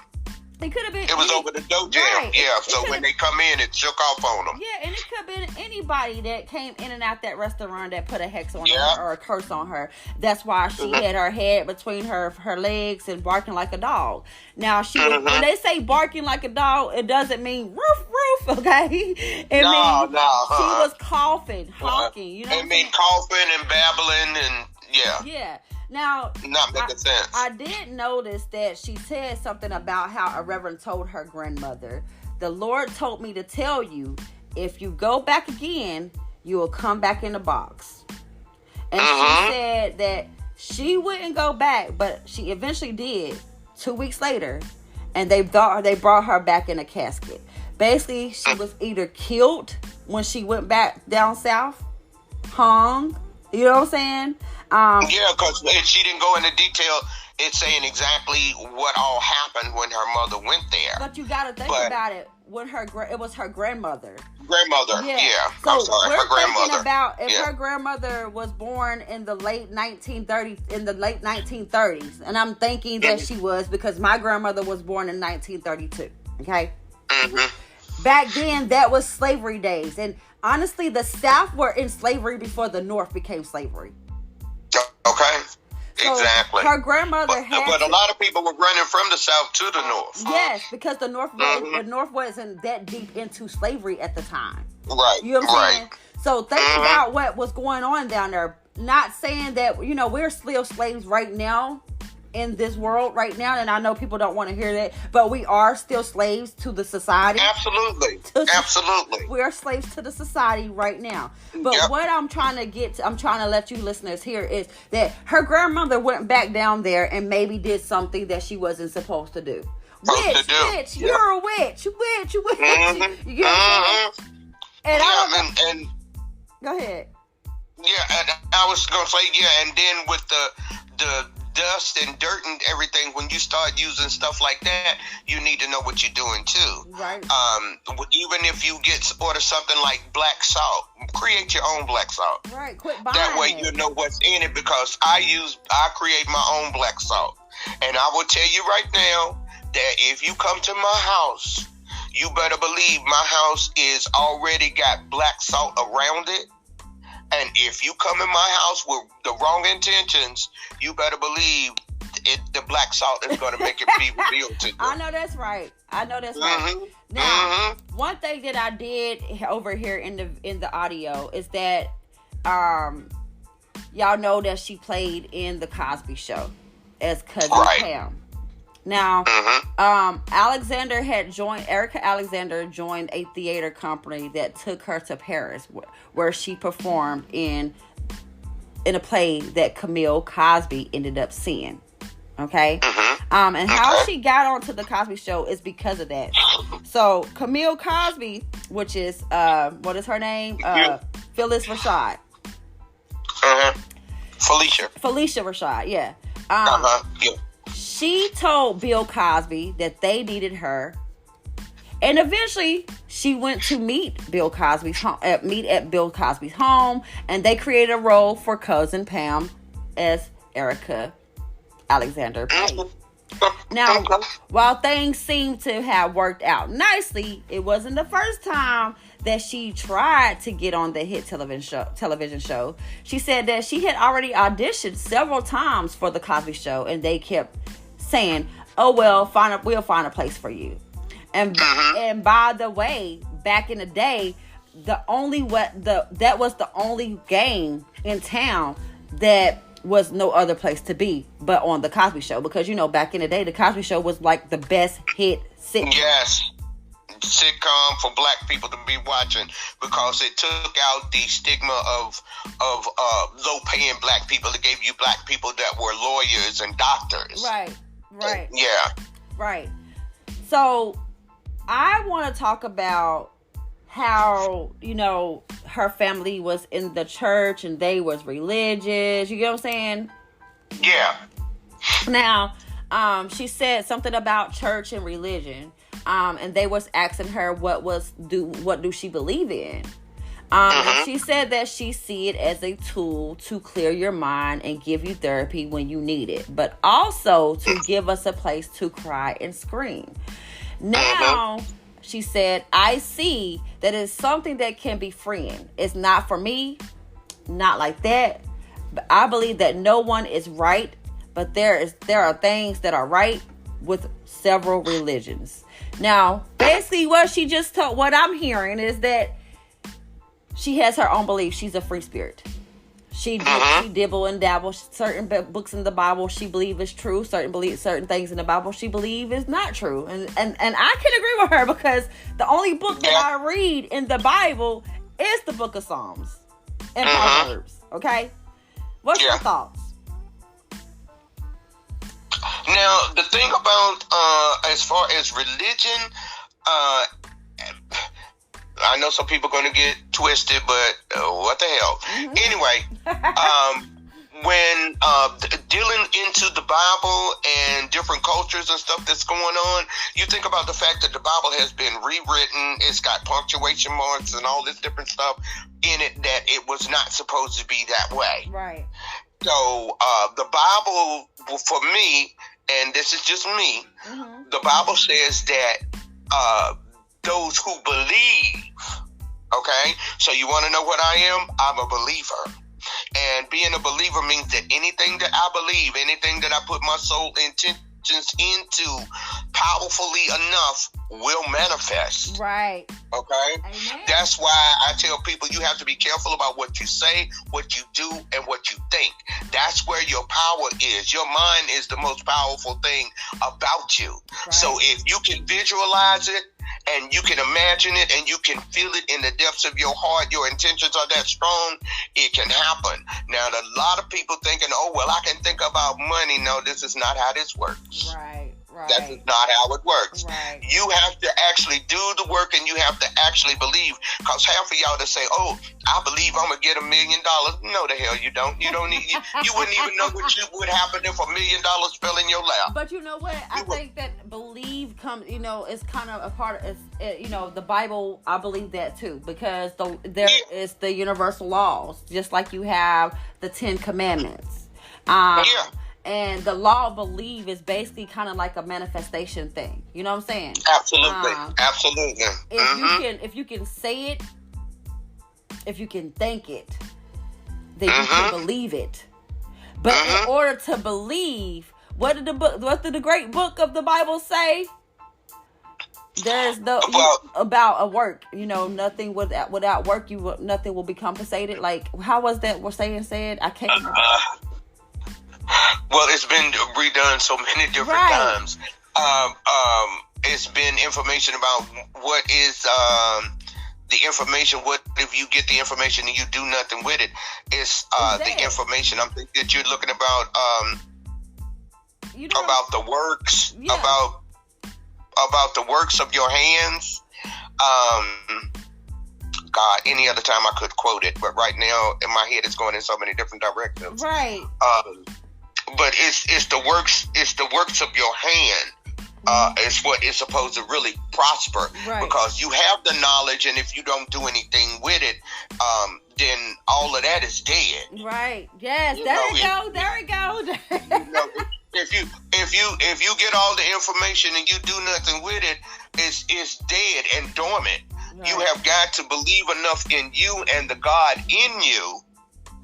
It could have been. It was over the dough jam. Right. Yeah, so when they come in, it shook off on them. Yeah, and it could have been anybody that came in and out that restaurant that put a hex on her or a curse on her. That's why she had her head between her legs and barking like a dog. Now, when they say barking like a dog, it doesn't mean roof, okay? It means she was coughing, honking. You know it means coughing and babbling and yeah. Now, not making sense. I did notice that she said something about how a reverend told her grandmother, the Lord told me to tell you, if you go back again, you will come back in the box. And she said that she wouldn't go back, but she eventually did 2 weeks later, and they brought her back in a casket. Basically, she was either killed when she went back down south, hung, you know what I'm saying? Because she didn't go into detail. It's saying exactly what all happened when her mother went there. But you got to think about it. When it was her grandmother. Grandmother, So I'm sorry, her grandmother. Thinking about if her grandmother was born in the late 1930s, and I'm thinking that she was because my grandmother was born in 1932. Okay. Back then, that was slavery days, and honestly, the South were in slavery before the North became slavery. Okay. So exactly. Her grandmother but a lot of people were running from the South to the North. Yes, because the North wasn't that deep into slavery at the time. Right. You know what I'm saying? So think about what was going on down there. Not saying that, we're still slaves right now in this world right now, and I know people don't want to hear that, but we are still slaves to the society. Absolutely. We are slaves to the society right now. But what I'm trying to let you listeners hear is that her grandmother went back down there and maybe did something that she wasn't supposed to do. Witch, you're a witch. Witch. You get what I'm saying? And go ahead. Yeah, and I was gonna say and then with the dust and dirt and everything, when you start using stuff like that, you need to know what you're doing too. Right. Even if you order something like black salt, create your own black salt. Right. Quit buying that way you know what's in it, because I create my own black salt. And I will tell you right now that if you come to my house, you better believe my house is already got black salt around it. And if you come in my house with the wrong intentions, you better believe the black salt is going to make it be revealed to you. I know that's right. Right. Now, one thing that I did over here in the audio is that y'all know that she played in the Cosby Show as Cousin Pam. Now, Erika Alexander joined a theater company that took her to Paris, where she performed in a play that Camille Cosby ended up seeing. Okay? And how she got onto the Cosby Show is because of that. So, Camille Cosby, which is, what is her name? Phyllis Rashad. Felicia Rashad, yeah. She told Bill Cosby that they needed her, and eventually she went to meet at Bill Cosby's home, and they created a role for Cousin Pam as Erika Alexander played. Now, while things seem to have worked out nicely, it wasn't the first time that she tried to get on the hit television show. She said that she had already auditioned several times for the Cosby Show, and they kept saying, "Oh well, we'll find a place for you." And by the way, back in the day, that was the only game in town that was no other place to be but on the Cosby Show, because back in the day the Cosby Show was like the best hit sitcom. Yes, sitcom for black people to be watching, because it took out the stigma of low paying black people. It gave you black people that were lawyers and doctors. Right. Yeah. Right. So I want to talk about how, her family was in the church and they was religious. You get what I'm saying? Yeah. Now, she said something about church and religion. And they was asking her what do she believe in? She said that she see it as a tool to clear your mind and give you therapy when you need it, but also to give us a place to cry and scream. Now, she said, I see that it's something that can be freeing. It's not for me, not like that. But I believe that no one is right, but there are things that are right with several religions. Now, basically what I'm hearing is that she has her own belief. She's a free spirit. She dibble and dabble. Certain books in the Bible she believes is true. Certain things in the Bible she believes is not true. And I can agree with her, because the only book that I read in the Bible is the book of Psalms and Proverbs. Okay? What's your thoughts? Now, the thing about as far as religion, I know some people are going to get twisted, but what the hell? Anyway, when dealing into the Bible and different cultures and stuff that's going on, you think about the fact that the Bible has been rewritten. It's got punctuation marks and all this different stuff in it that it was not supposed to be that way. Right. So the Bible, for me, and this is just me, the Bible says that those who believe, okay? So you want to know what I am? I'm a believer. And being a believer means that anything that I believe, anything that I put my soul intentions into powerfully enough will manifest. Right. Okay? Amen. That's why I tell people you have to be careful about what you say, what you do, and what you think. That's where your power is. Your mind is the most powerful thing about you. Right. So if you can visualize it, and you can imagine it, and you can feel it in the depths of your heart, your intentions are that strong, it can happen. Now, a lot of people thinking, oh, well, I can think about money. No, this is not how this works. Right. That is not how it works. Right. You have to actually do the work, and you have to actually believe. Because half of y'all that say, oh, I believe I'm going to get $1 million. No, the hell you don't. You don't need, you wouldn't even know what would happen if $1 million fell in your lap. But you know what? I think that believe comes, is kind of a part of, the Bible. I believe that too, because there is the universal laws, just like you have the 10 Commandments. And the law of believe is basically kind of like a manifestation thing. You know what I'm saying? Absolutely. Absolutely. If you can say it, if you can think it, then you can believe it. But in order to believe, what did the great book of the Bible say? There's about a work. Nothing without work, nothing will be compensated. Like, how was that what saying said? I can't remember. Well, it's been redone so many different times. It's been information about what is the information. What if you get the information and you do nothing with it? It's the information. I'm thinking that you're looking about about the works, about the works of your hands. God, any other time I could quote it, but right now in my head it's going in so many different directions. Right. But it's the works of your hand. It's what is supposed to really prosper, because you have the knowledge, and if you don't do anything with it, then all of that is dead. Right. Yes. You There know, we go. There we go. You know, if you get all the information and you do nothing with it, it's dead and dormant. Right. You have got to believe enough in you and the God in you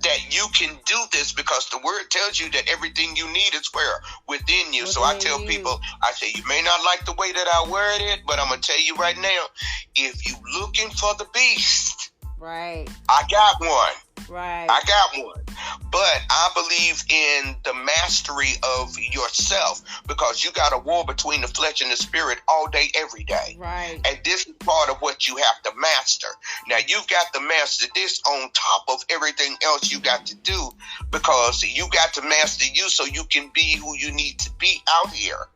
that you can do this, because the word tells you that everything you need is where? Within you. So I tell people, I say, you may not like the way that I word it, but I'm going to tell you right now, if you looking for the beast, right, I got one. Right. I got one. But I believe in the mastery of yourself, because you got a war between the flesh and the spirit all day, every day. Right. And this is part of what you have to master. Now, you've got to master this on top of everything else you got to do, because you got to master you so you can be who you need to be out here.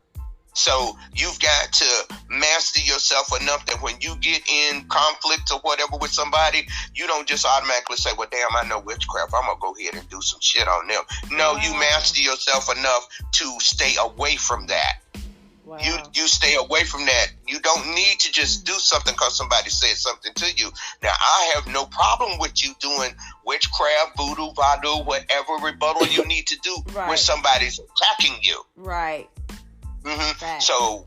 So you've got to master yourself enough that when you get in conflict or whatever with somebody, you don't just automatically say, well, damn, I know witchcraft, I'm going to go ahead and do some shit on them. No, you master yourself enough to stay away from that. Wow. You stay away from that. You don't need to just do something because somebody said something to you. Now, I have no problem with you doing witchcraft, voodoo, whatever rebuttal you need to do Right. when somebody's attacking you. Right. Mm-hmm. So,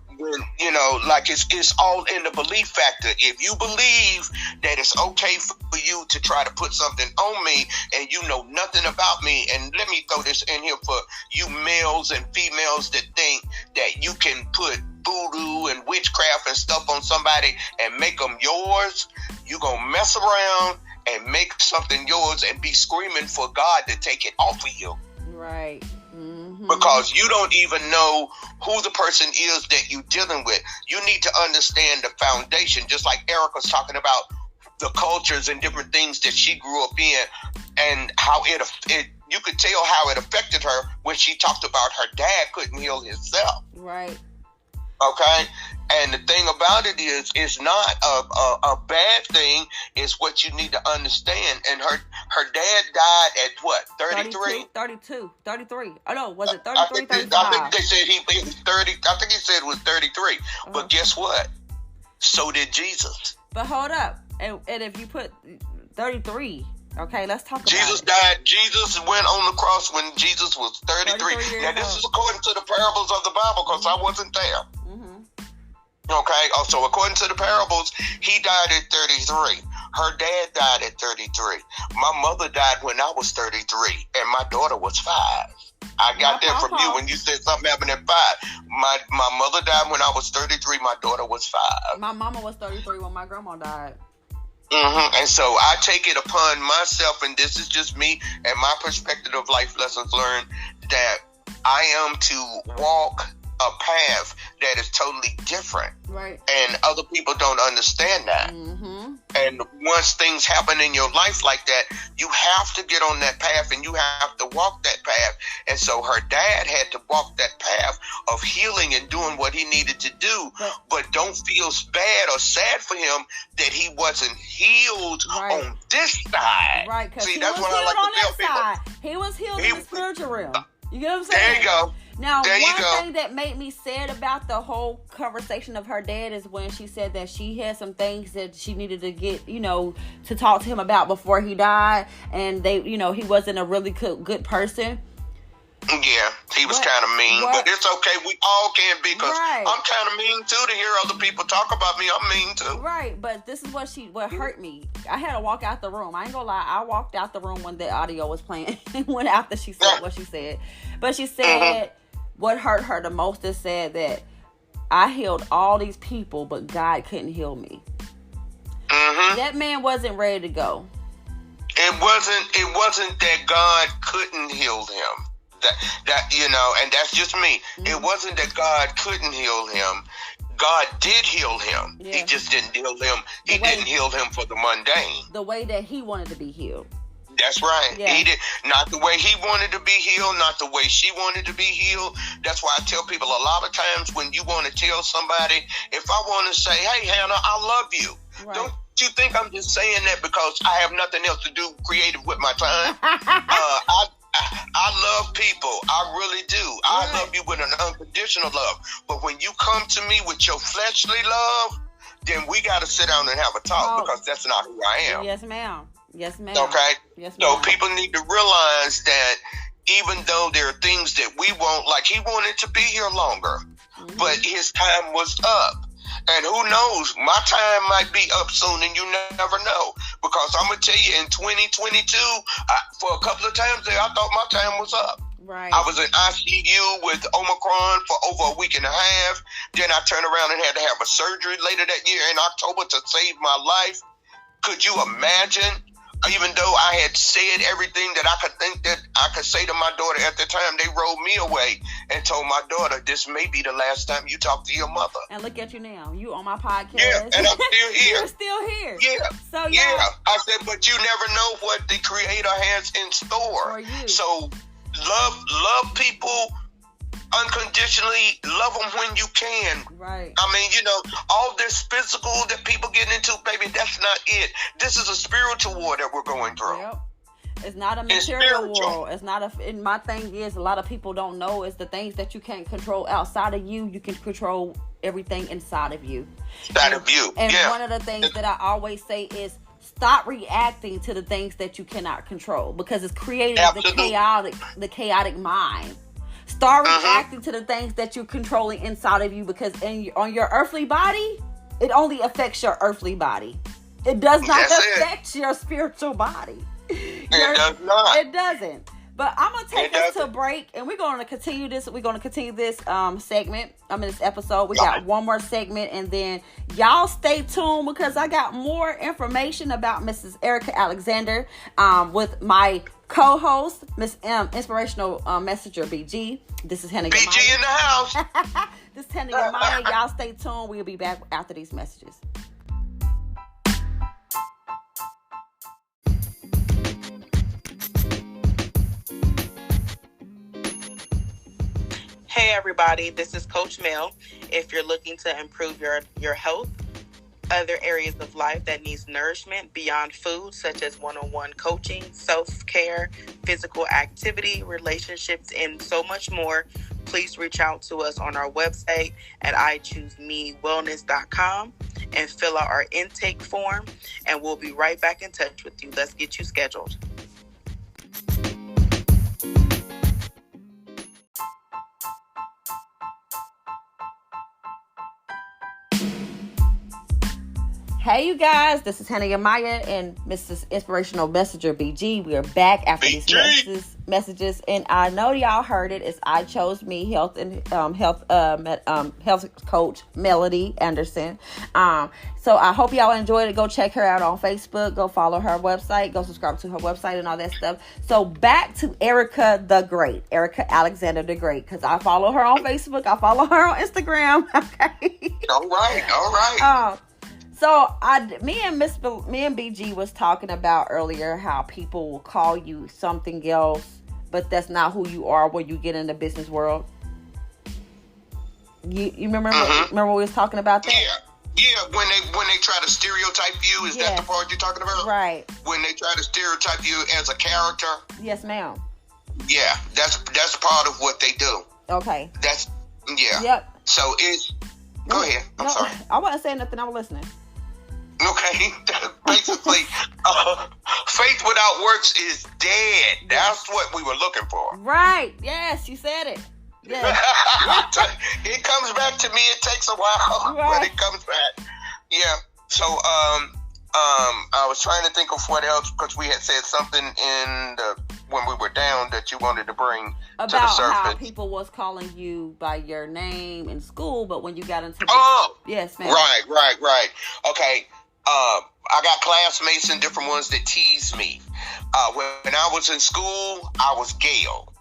you know, like it's all in the belief factor. If you believe that it's okay for you to try to put something on me and you know nothing about me, and let me throw this in here for you males and females that think that you can put voodoo and witchcraft and stuff on somebody and make them yours, you gonna mess around and make something yours and be screaming for God to take it off of you. Right. Because you don't even know who the person is that you're dealing with. You need to understand the foundation, just like Erika's talking about the cultures and different things that she grew up in, and how it you could tell how it affected her when she talked about her dad couldn't heal himself. Right. Okay? And the thing about it is, it's not a bad thing. It's what you need to understand. And her dad died at what, 33? 33. Oh, no, was it 33, 35? I think they said he was 30. I think he said it was 33. But guess what? So did Jesus. But hold up. And if you put 33, okay, let's talk about Jesus it. died. Jesus went on the cross when Jesus was 33. Now, this is according to the parables of the Bible, because I wasn't there. Okay, so according to the parables, he died at 33. Her dad died at 33. My mother died when I was 33, and my daughter was 5. I got that from you when you said something happened at 5. My mother died when I was 33. My daughter was 5. My mama was 33 when my grandma died. And so I take it upon myself, and this is just me and my perspective of life lessons learned, that I am to walk a path that is totally different. Right. And other people don't understand that. And once things happen in your life like that, you have to get on that path and you have to walk that path. And so her dad had to walk that path of healing and doing what he needed to do. But don't feel bad or sad for him that he wasn't healed on this side. Right. See, that's what I like to tell people. He was healed in the spiritual realm. You get what I'm saying? There you go. Now, one thing that made me sad about the whole conversation of her dad is when she said that she had some things that she needed to get, to talk to him about before he died. And he wasn't a really good person. Yeah, he was kind of mean, but it's okay. We all can be, because I'm kind of mean too to hear other people talk about me. I'm mean too. Right, but this is what hurt me. I had to walk out the room. I ain't gonna lie. I walked out the room when the audio was playing. When after she said what she said. But she said what hurt her the most is said that I healed all these people, but God couldn't heal me. That man wasn't ready to go. It wasn't that God couldn't heal him. And that's just me. It wasn't that God couldn't heal him. God did heal him. Yeah. He just didn't heal him. He didn't heal him for the mundane. The way that he wanted to be healed. That's right. Yeah. He did not the way he wanted to be healed, not the way she wanted to be healed. That's why I tell people a lot of times when you want to tell somebody, if I want to say, hey, Hannah, I love you. Right. Don't you think I'm just saying that because I have nothing else to do creative with my time? I love people. I really do. I love you with an unconditional love. But when you come to me with your fleshly love, then we got to sit down and have a talk because that's not who I am. Yes, ma'am. Yes, ma'am. Okay? Yes, So ma'am. people need to realize that even though there are things that we want, like he wanted to be here longer, but his time was up. And who knows, my time might be up soon, and you never know. Because I'm going to tell you, in 2022, for a couple of times there, I thought my time was up. Right. I was in ICU with Omicron for over a week and a half. Then I turned around and had to have a surgery later that year in October to save my life. Could you imagine? Even though I had said everything that I could think that I could say to my daughter at the time, they rolled me away and told my daughter, this may be the last time you talk to your mother. And look at you now. You on my podcast. Yeah, and I'm still here. You're still here. Yeah. So yeah. I said, but you never know what the Creator has in store. For you. So love people unconditionally. Love them when you can. Right. I mean, you know, all this physical that people get into, baby, that's not it. This is a spiritual war that we're going through. Yep. It's not a material world. It's not and my thing is, a lot of people don't know is the things that you can't control outside of you, you can control everything inside of you. And one of the things that I always say is stop reacting to the things that you cannot control, because it's creating the chaotic mind. Start reacting to the things that you're controlling inside of you, because on your earthly body, it only affects your earthly body. It does not affect your spiritual body. It does not. It doesn't. But I'm going to take us to a break, and we're going to continue this. We're going to continue this segment. This episode. We got one more segment, and then y'all stay tuned, because I got more information about Mrs. Erika Alexander with my co-host, Miss M, Inspirational Messenger BG. This is Hannah BG Yamaya. in the house. This is Hannah Yamaya. Y'all stay tuned. We'll be back after these messages. Hey everybody, this is Coach Mel. If you're looking to improve your health, other areas of life that needs nourishment beyond food, such as one-on-one coaching, self-care, physical activity, relationships, and so much more, please reach out to us on our website at ichoosemewellness.com and fill out our intake form, and we'll be right back in touch with you. Let's get you scheduled. Hey you guys, this is Hannah Yamaya and Mrs. Inspirational Messenger BG. We are back after these messages, and I know y'all heard it. It's I Chose Me health coach Melody Anderson. So I hope y'all enjoyed it. Go check her out on Facebook. Go follow her website. Go subscribe to her website and all that stuff. So back to Erika the Great, Erika Alexander the Great, because I follow her on Facebook. I follow her on Instagram. Okay. All right. So me and BG was talking about earlier how people will call you something else, but that's not who you are when you get in the business world. You remember? Remember we was talking about that? Yeah. When they try to stereotype you, is that the part you're talking about? Right. When they try to stereotype you as a character. Yes, ma'am. Yeah, that's part of what they do. Okay. Yep. So go ahead. I'm sorry. I wasn't saying nothing. I was listening. Okay, basically, faith without works is dead. That's what we were looking for. Right. Yes, you said it. Yes. It comes back to me. It takes a while, but it comes back. Yeah. So, I was trying to think of what else, because we had said something when we were down that you wanted to bring about to the surface. How people was calling you by your name in school, but when you got into yes, ma'am. Right. Okay. I got classmates and different ones that tease me. When I was in school, I was Gail.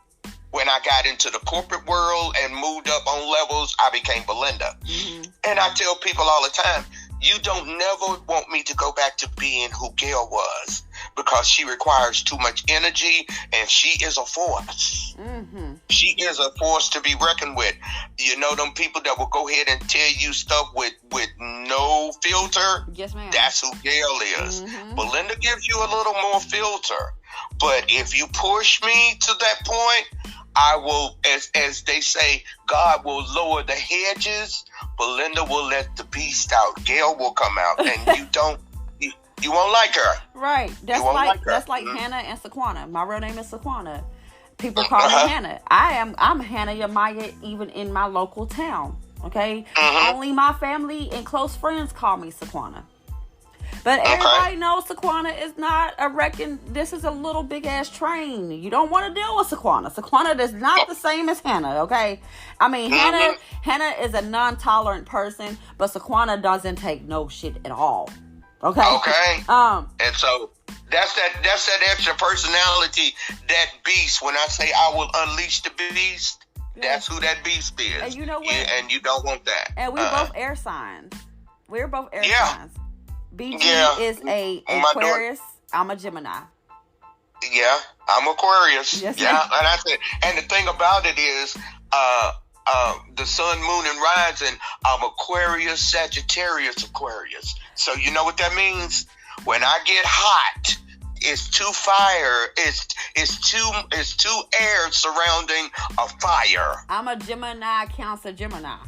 When I got into the corporate world and moved up on levels, I became Belinda. Mm-hmm. And I tell people all the time, you don't never want me to go back to being who Gail was, because she requires too much energy, and she is a force. Mm-hmm. She is a force to be reckoned with. You know them people that will go ahead and tell you stuff with no filter? Yes, ma'am. That's who Gail is. Mm-hmm. Belinda gives you a little more filter. But if you push me to that point, I will, as they say, God will lower the hedges. Belinda will let the beast out. Gail will come out, and you don't. You won't like her. Right. That's like Hannah and Saquana. My real name is Saquana. People call me Hannah. I'm Hannah Yamaya even in my local town. Okay? Only my family and close friends call me Saquana. But everybody knows Saquana is not this is a little big ass train. You don't want to deal with Saquana. Saquana is not the same as Hannah, okay? I mean, Hannah is a non-tolerant person, but Saquana doesn't take no shit at all. Okay. Okay. And so that's that extra personality, that beast. When I say I will unleash the beast, that's who that beast is. And you know what? And you don't want that. And we're both air signs. We're both air signs. BG is a Aquarius. I'm a Gemini. Yeah, I'm Aquarius. Yes, yeah, and I said, and the thing about it is, the sun, moon, and rising, I'm Aquarius, Sagittarius, Aquarius. So you know what that means? When I get hot, it's two fire. It's two air surrounding a fire. I'm a Gemini, Cancer, Gemini.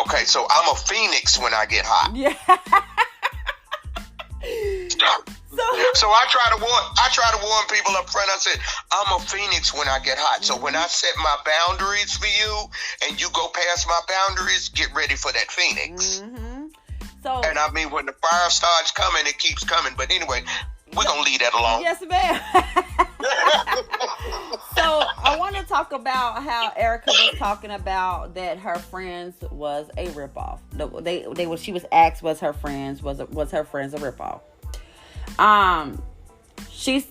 Okay, so I'm a phoenix when I get hot. Yeah. So I try to warn people up front. I said, I'm a phoenix when I get hot. So when I set my boundaries for you and you go past my boundaries, get ready for that phoenix. So, and I mean, when the fire starts coming, it keeps coming. But anyway, we're going to leave that alone. Yes, ma'am. So I want to talk about how Erika was talking about that her friends was a ripoff. She was asked was her friends a ripoff. She's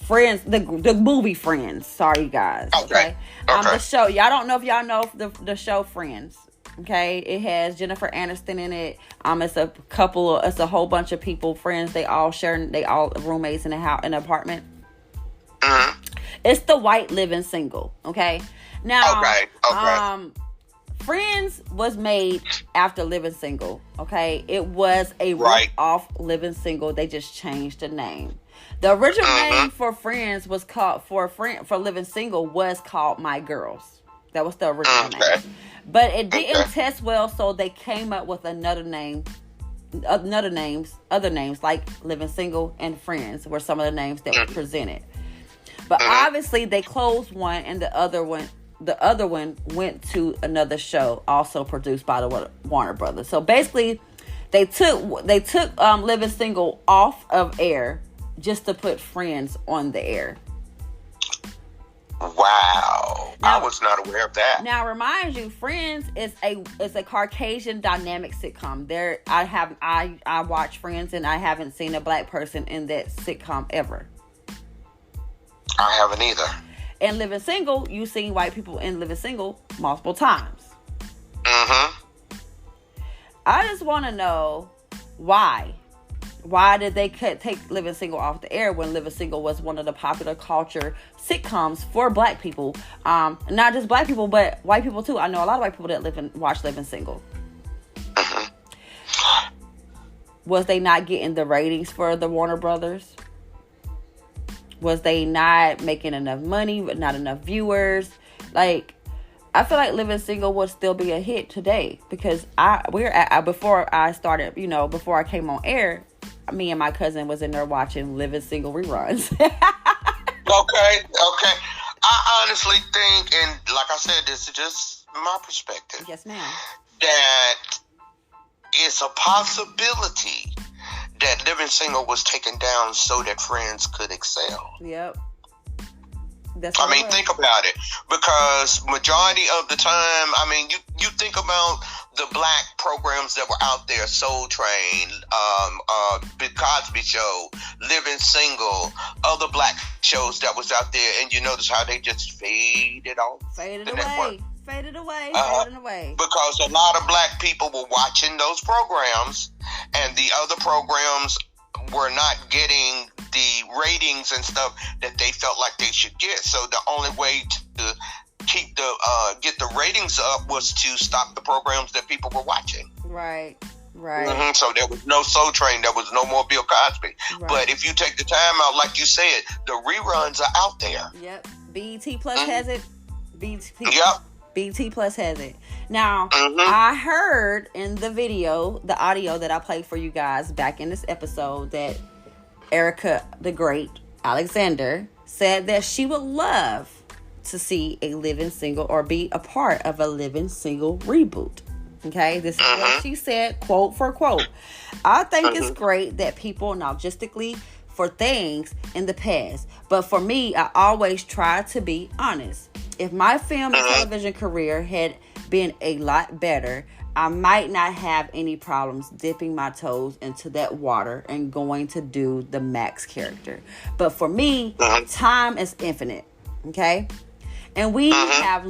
Friends, the movie Friends. Sorry, you guys. Okay. The show. Y'all don't know if y'all know the show Friends. Okay, it has Jennifer Aniston in it. It's a whole bunch of people, friends. They all roommates in an apartment. It's the white living single. Okay, now, Friends was made after Living Single. Okay, it was a rip-off Living Single. They just changed the name. The original name for Friends was called for Living Single was called My Girls. That was the original name. But it didn't test well, so they came up with other names like Living Single and Friends were some of the names that were presented. But obviously they closed one, and the other one went to another show also produced by the Warner Brothers. So basically they took Living Single off of air just to put Friends on the air. Wow. Now, I was not aware of that. Now, remind you, Friends is a Caucasian dynamic sitcom. I watch Friends and I haven't seen a black person in that sitcom ever. I haven't either. And Living Single, you've seen white people in Living Single multiple times. I just want to know why. Why did they take Living Single off the air when Living Single was one of the popular culture sitcoms for black people? Not just black people, but white people too. I know a lot of white people that watch Living Single. Was they not getting the ratings for the Warner Brothers? Was they not making enough money, but not enough viewers? Like, I feel like Living Single would still be a hit today because before I came on air, me and my cousin was in there watching Living Single reruns. Okay. I honestly think, and like I said, this is just my perspective. Yes, ma'am. That it's a possibility that Living Single was taken down so that Friends could excel. Yep. Think about it. Because majority of the time, you think about the black programs that were out there, Soul Train, Big Cosby Show, Living Single, other black shows that was out there, and you notice how they just faded off. Faded away. Because a lot of black people were watching those programs, and the other programs were not getting the ratings and stuff that they felt like they should get. So the only way to keep get the ratings up was to stop the programs that people were watching. Right. So there was no Soul Train, there was no more Bill Cosby. Right. But if you take the time out, like you said, the reruns are out there. Yep. BET Plus has it. BET. Yep. BT Plus has it. Now, I heard in the audio that I played for you guys back in this episode, that Erika the Great Alexander said that she would love to see a Living Single or be a part of a Living Single reboot. Okay, this is what she said, quote for quote. I think it's great that people nostalgically for things in the past, but for me, I always try to be honest. If my film and television career had been a lot better, I might not have any problems dipping my toes into that water and going to do the Max character. But for me, time is infinite. Okay, and we have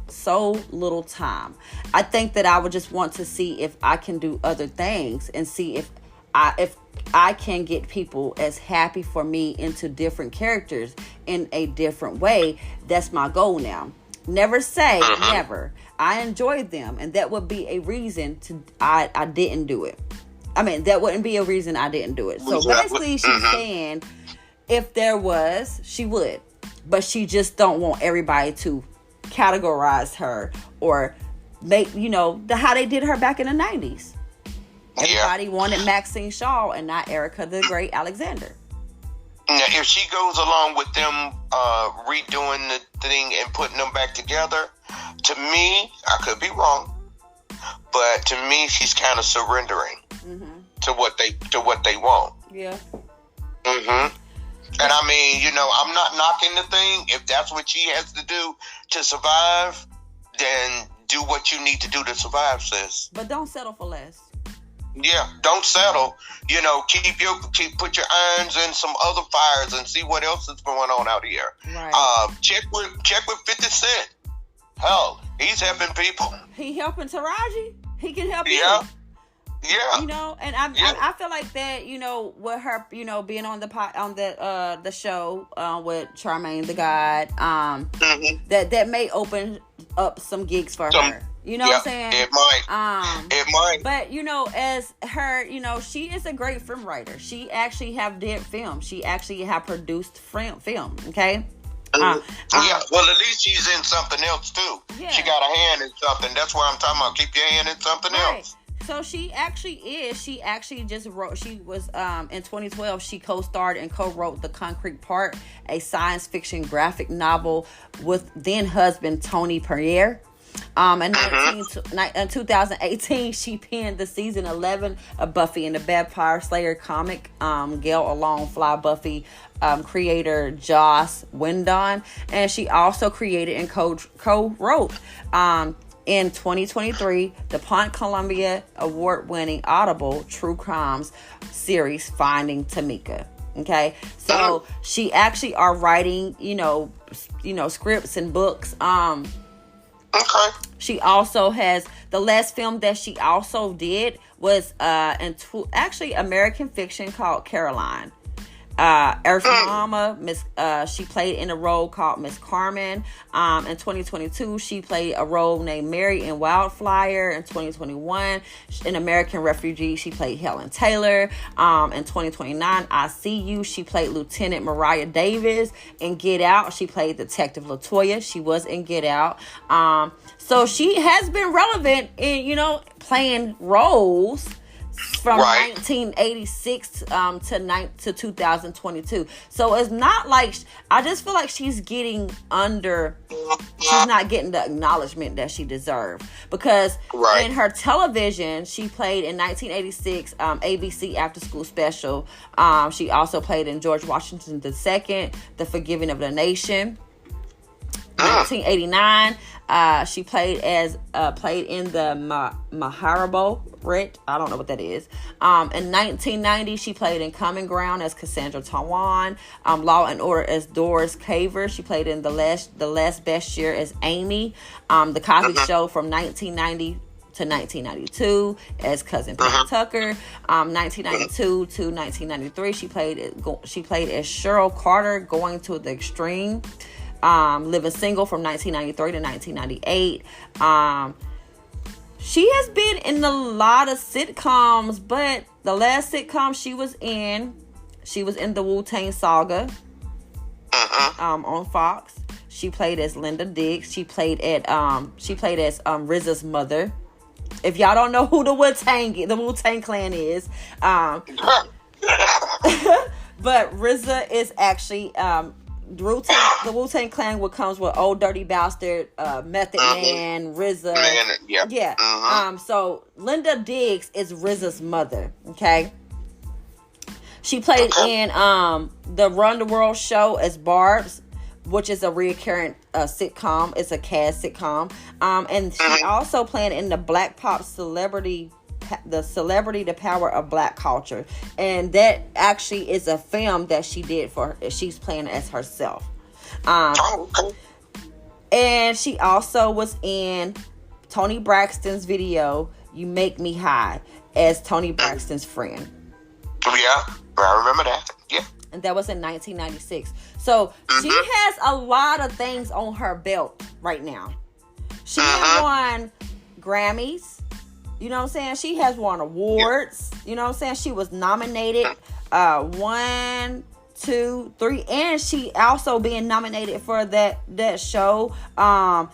so little time. I think that I would just want to see if I can do other things and see if I can get people as happy for me into different characters in a different way. That's my goal now. Never say never. I enjoyed them, and that would be a reason I didn't do it. I mean, that wouldn't be a reason I didn't do it. So basically, she's saying if there was, she would, but she just don't want everybody to categorize her or make, how they did her back in the 90s. Everybody wanted Maxine Shaw and not Erika the Great Alexander. Now, if she goes along with them redoing the thing and putting them back together, to me, I could be wrong, but to me, she's kind of surrendering to what they want. Yeah. And I mean, I'm not knocking the thing. If that's what she has to do to survive, then do what you need to do to survive, sis. But don't settle for less. Yeah, don't settle. Put your irons in some other fires and see what else is going on out here. Right. Check with 50 Cent. Hell, he's helping people. He helping Taraji. He can help you. Yeah. And I feel like that, with her, being on the show with Charmaine the God, that may open up some gigs for her. You know what I'm saying? It might. It might. But, as her, she is a great film writer. She actually did film. She actually have produced film, okay? Well, at least she's in something else, too. Yeah. She got a hand in something. That's what I'm talking about. Keep your hand in something else. So she actually is. She actually just wrote. She was in 2012. She co-starred and co-wrote The Concrete Part, a science fiction graphic novel with then husband Tony Perrier. In 2018, she penned the season 11 of Buffy and the Vampire Slayer comic. Gail along fly Buffy creator Joss Whedon, and she also created and co-wrote. In 2023, the DuPont Columbia award-winning Audible true crimes series Finding Tamika. Okay, so she actually are writing, scripts and books. Okay. She also has the last film that she also did was actually American fiction called Caroline. Earth Mama, she played in a role called Miss Carmen. In 2022, she played a role named Mary in Wildfire. In 2021, in American Refugee, she played Helen Taylor. In 2029, I See You, she played Lieutenant Mariah Davis. In Get Out, she played Detective LaToya. She was in Get Out. So she has been relevant in, playing roles from 1986 to 2022. So it's not like, I just feel like she's not getting the acknowledgement that she deserved, because in her television, she played in 1986 ABC After School Special. She also played in George Washington II, The Forgiving of the Nation. 1989, she played in the Maharabo Writ. I don't know what that is. In 1990, she played in Common Ground as Cassandra Tawan. Law and Order as Doris Caver. She played in The Last Best Year as Amy. The Cosby Show from 1990 to 1992 as Cousin Peggy Tucker. 1992 to 1993, she played as Cheryl Carter, Going to the Extreme. Living Single from 1993 to 1998. She has been in a lot of sitcoms, but the last sitcom she was in the Wu-Tang Saga on Fox. She played as Linda Diggs. She played as RZA's mother. If y'all don't know who the Wu-Tang Clan is, but RZA is actually the Wu-Tang Clan comes with Old Dirty Bastard, Method Man, RZA. Yeah. So Linda Diggs is RZA's mother. Okay. She played in the Run the World show as Barb's, which is a recurrent sitcom. It's a cast sitcom. And she also played in the Black Pop Celebrity, The Power of Black Culture. And that actually is a film that she did she's playing as herself. And she also was in Toni Braxton's video, You Make Me High, as Toni Braxton's friend. Yeah, I remember that. Yeah. And that was in 1996. So she has a lot of things on her belt right now. She has won Grammys. You know what I'm saying? She has won awards. You know what I'm saying? She was nominated 1, 2, 3. And she also being nominated for that show of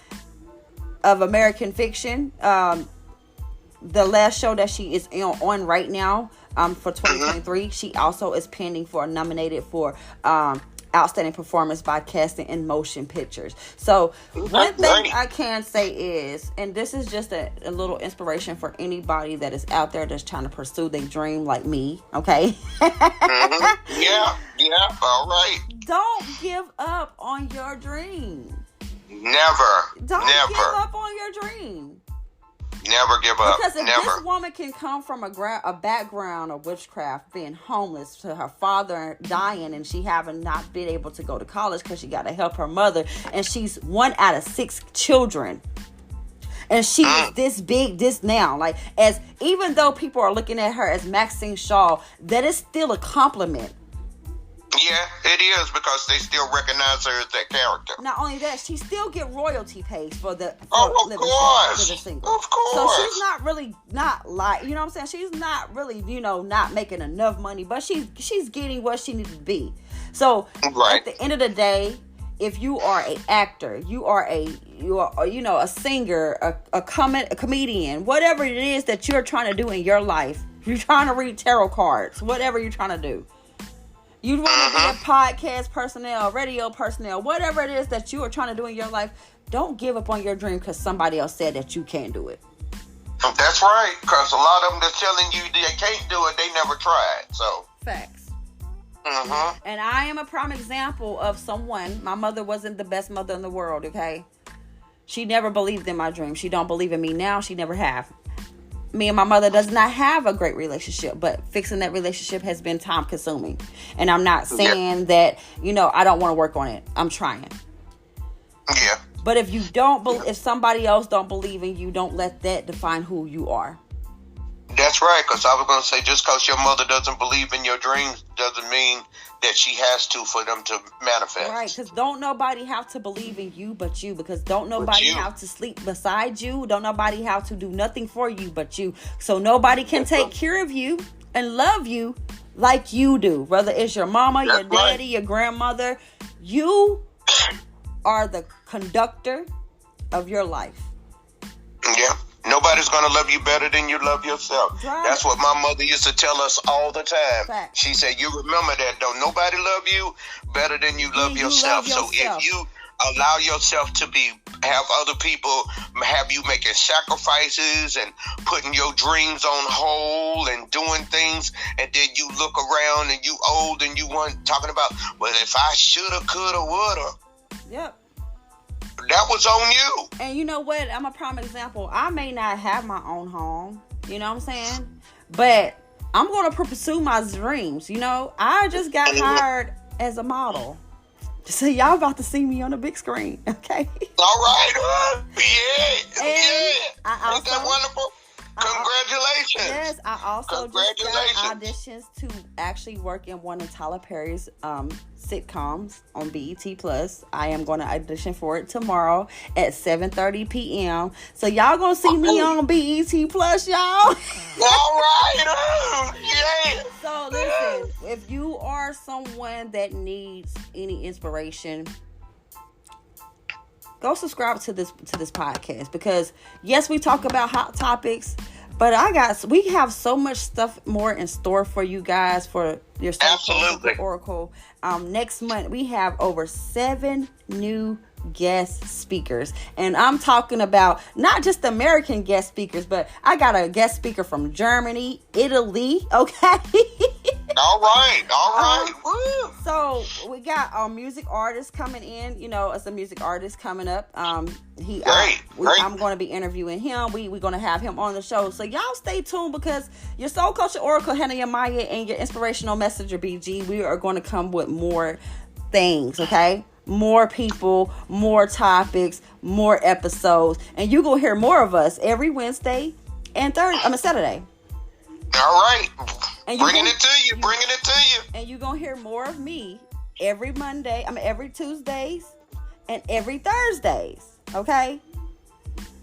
American Fiction. The last show that she is on right now. For 2023, she also is pending for nominated for outstanding performance by casting in motion pictures. So one thing I can say is, and this is just a little inspiration for anybody that is out there that's trying to pursue their dream like me. Okay. Yeah. All right. Don't give up on your dream. Never. Don't Never. give up on your dream. Never give up. Because if Never. this woman can come from a background of witchcraft, being homeless, to her father dying, and she having not been able to go to college because she got to help her mother, and she's 1 out of 6 children, and she is this big, this now, like, as even though people are looking at her as Maxine Shaw, that is still a compliment. Yeah, it is, because they still recognize her as that character. Not only that, she still get royalty pays for the of course. single. Of course. So she's not really you know what I'm saying? She's not really, not making enough money, but she's getting what she needs to be. So at the end of the day, if you are an actor, you are a singer, a comedian, whatever it is that you're trying to do in your life, you're trying to read tarot cards, whatever you're trying to do. You want to be a podcast personnel, radio personnel, whatever it is that you are trying to do in your life, don't give up on your dream because somebody else said that you can't do it. That's right, because a lot of them that's telling you they can't do it, they never tried. So facts. And I am a prime example of someone. My mother wasn't the best mother in the world, okay? She never believed in my dream. She don't believe in me now. She never have. Me and my mother does not have a great relationship, but fixing that relationship has been time consuming. And I'm not saying that, I don't want to work on it. I'm trying. Yeah. But if if somebody else don't believe in you, don't let that define who you are. That's right, because I was going to say, just because your mother doesn't believe in your dreams doesn't mean that she has to for them to manifest. Right, because don't nobody have to believe in you but you, because don't nobody have to sleep beside you. Don't nobody have to do nothing for you but you. So nobody can take care of you and love you like you do. Whether it's your mama, your daddy, your grandmother, you are the conductor of your life. Yeah. Nobody's going to love you better than you love yourself. Right. That's what my mother used to tell us all the time. Fact. She said, you remember that, don't nobody love you better than you love yourself. So if you allow yourself to have other people have you making sacrifices and putting your dreams on hold and doing things, and then you look around and you old and you want talking about, well, if I shoulda, coulda, woulda. Yep. That was on you. And you know what? I'm a prime example. I may not have my own home. You know what I'm saying? But I'm going to pursue my dreams. I just got hired as a model. So y'all about to see me on the big screen. Okay? All right. Yeah. Ain't that wonderful? Congratulations. Yes, I also just got auditions to actually work in one of Tyler Perry's sitcoms on BET Plus. I am going to audition for it tomorrow at 7:30 p.m. So y'all going to see me on BET Plus, y'all. All right. Yeah. So listen, if you are someone that needs any inspiration, go subscribe to this podcast, because yes, we talk about hot topics, but we have so much stuff more in store for you guys for your Soul Oracle. Next month we have over 7 new guest speakers, and I'm talking about not just American guest speakers, but I got a guest speaker from Germany, Italy. Okay. All right. Woo. So we got our music artist coming in. It's a music artist coming up. I'm going to be interviewing him. We're going to have him on the show. So y'all stay tuned, because your soul coach Oracle, Hannah Yamaya, and your inspirational messenger BG, we are going to come with more things. Okay. More people, more topics, more episodes, and you're going to hear more of us every Wednesday and Saturday. All right. Bringing it to you. And you're going to hear more of me every Tuesdays and every Thursdays. Okay?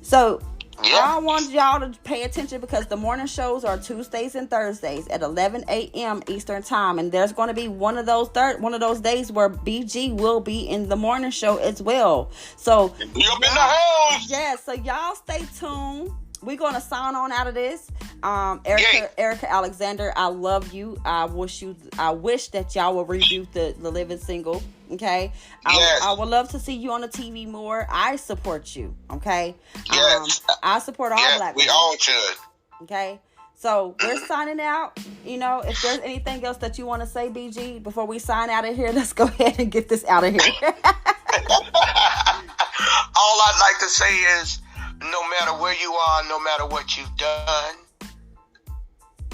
So, I want y'all to pay attention, because the morning shows are Tuesdays and Thursdays at 11 a.m. Eastern time. And there's going to be one of those days where BG will be in the morning show as well. So, you'll be in the house. Yeah, so y'all stay tuned. We're going to sign on out of this. Erika Alexander, I love you. I wish that y'all will review the Living Single. Okay. Yes. I would love to see you on the TV more. I support you. Okay. Yes. I support all Black women. We all should. Okay. So we're signing out. If there's anything else that you want to say, BG, before we sign out of here, let's go ahead and get this out of here. All I'd like to say is, no matter where you are, no matter what you've done,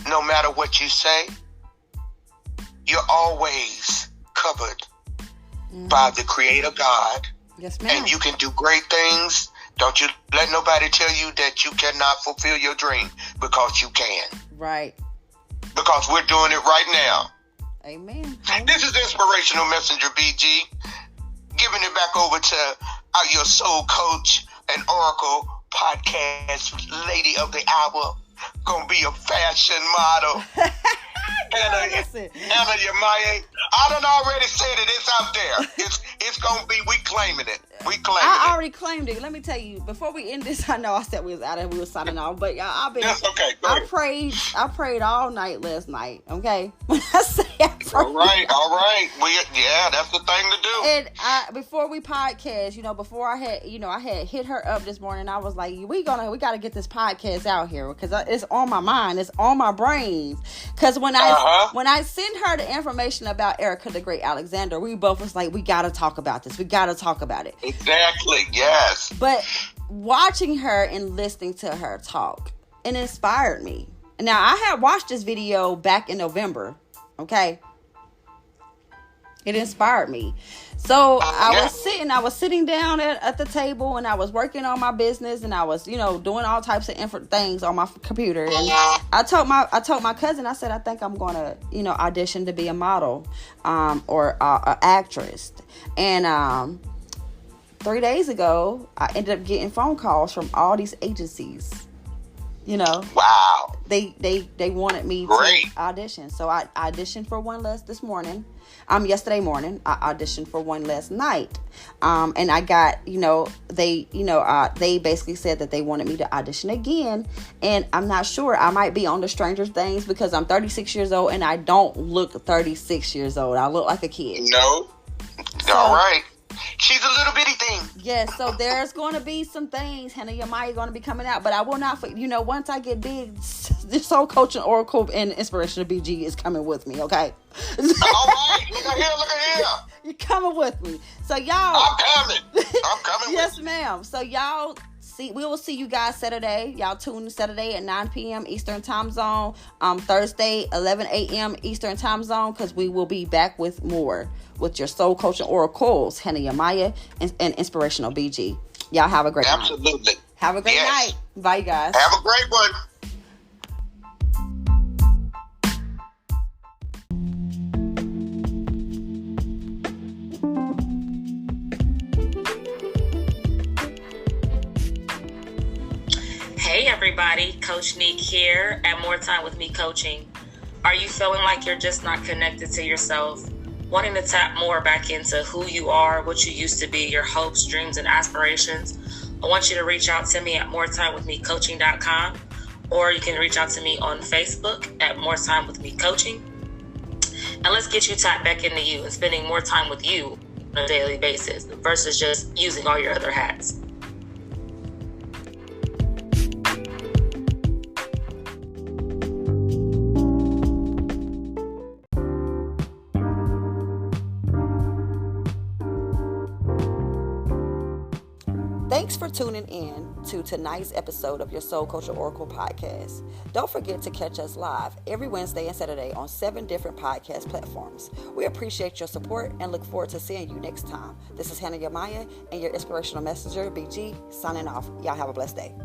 no matter what you say, you're always covered by the Creator God. Yes, ma'am. And you can do great things. Don't you let nobody tell you that you cannot fulfill your dream, because you can. Right. Because we're doing it right now. Amen. This is Inspirational Messenger BG, giving it back over to your soul coach and Oracle podcast lady of the hour, gonna be a fashion model. Hannah Yamaya. I done already said it. It's out there. It's gonna be. We claiming it. I already claimed it. Let me tell you. Before we end this, I know I said we was out of here. We was signing off, but y'all, That's okay. I prayed all night last night. Okay. When I say I prayed. All right. That's the thing to do. And before we podcast, before I had hit her up this morning. I was like, we gotta get this podcast out here, because it's on my mind. It's on my brains. Because when I sent her the information about Erika the Great Alexander, we both was like, we gotta talk about this. We gotta talk about it. Exactly. Yes. But watching her and listening to her talk, it inspired me. Now, I had watched this video back in November. Okay. It inspired me. So I was sitting down at the table, and I was working on my business, and I was, doing all types of things on my computer. And I told my cousin, I said, I think I'm going to, audition to be a model, or a actress. And 3 days ago, I ended up getting phone calls from all these agencies. Wow. They wanted me to audition. So I auditioned for one this morning. Yesterday morning, I auditioned for one last night. And I got, they basically said that they wanted me to audition again. And I'm not sure. I might be on the Stranger Things, because I'm 36 years old and I don't look 36 years old. I look like a kid. No. All right. She's a little bitty thing. Yes, so there's going to be some things, Hannah Yamaya, going to be coming out. But I will not, once I get big, this soul coaching Oracle and Inspirational BG is coming with me, okay? All right, look at here. You're coming with me. So y'all. I'm coming Yes, with you. ma'am. So y'all. We will see you guys Saturday. Y'all tune in Saturday at 9 p.m. Eastern time zone. Thursday, 11 a.m. Eastern time zone, because we will be back with more with your soul coaching oracles, Hannah Yamaya and Inspirational BG. Y'all have a great night. Absolutely. Have a great night. Bye, guys. Have a great one. Hey everybody, Coach Neek here at More Time With Me Coaching. Are you feeling like you're just not connected to yourself? wanting to tap more back into who you are, what you used to be, your hopes, dreams, and aspirations, I want you to reach out to me at moretimewithmecoaching.com, or you can reach out to me on Facebook at More Time With Me Coaching. And let's get you tapped back into you and spending more time with you on a daily basis versus just using all your other hats. Thanks for tuning in to tonight's episode of your Soul Culture Oracle podcast. Don't forget to catch us live every Wednesday and Saturday on 7 different podcast platforms. We appreciate your support and look forward to seeing you next time. This is Hannah Yamaya and your inspirational messenger, BG, signing off. Y'all have a blessed day.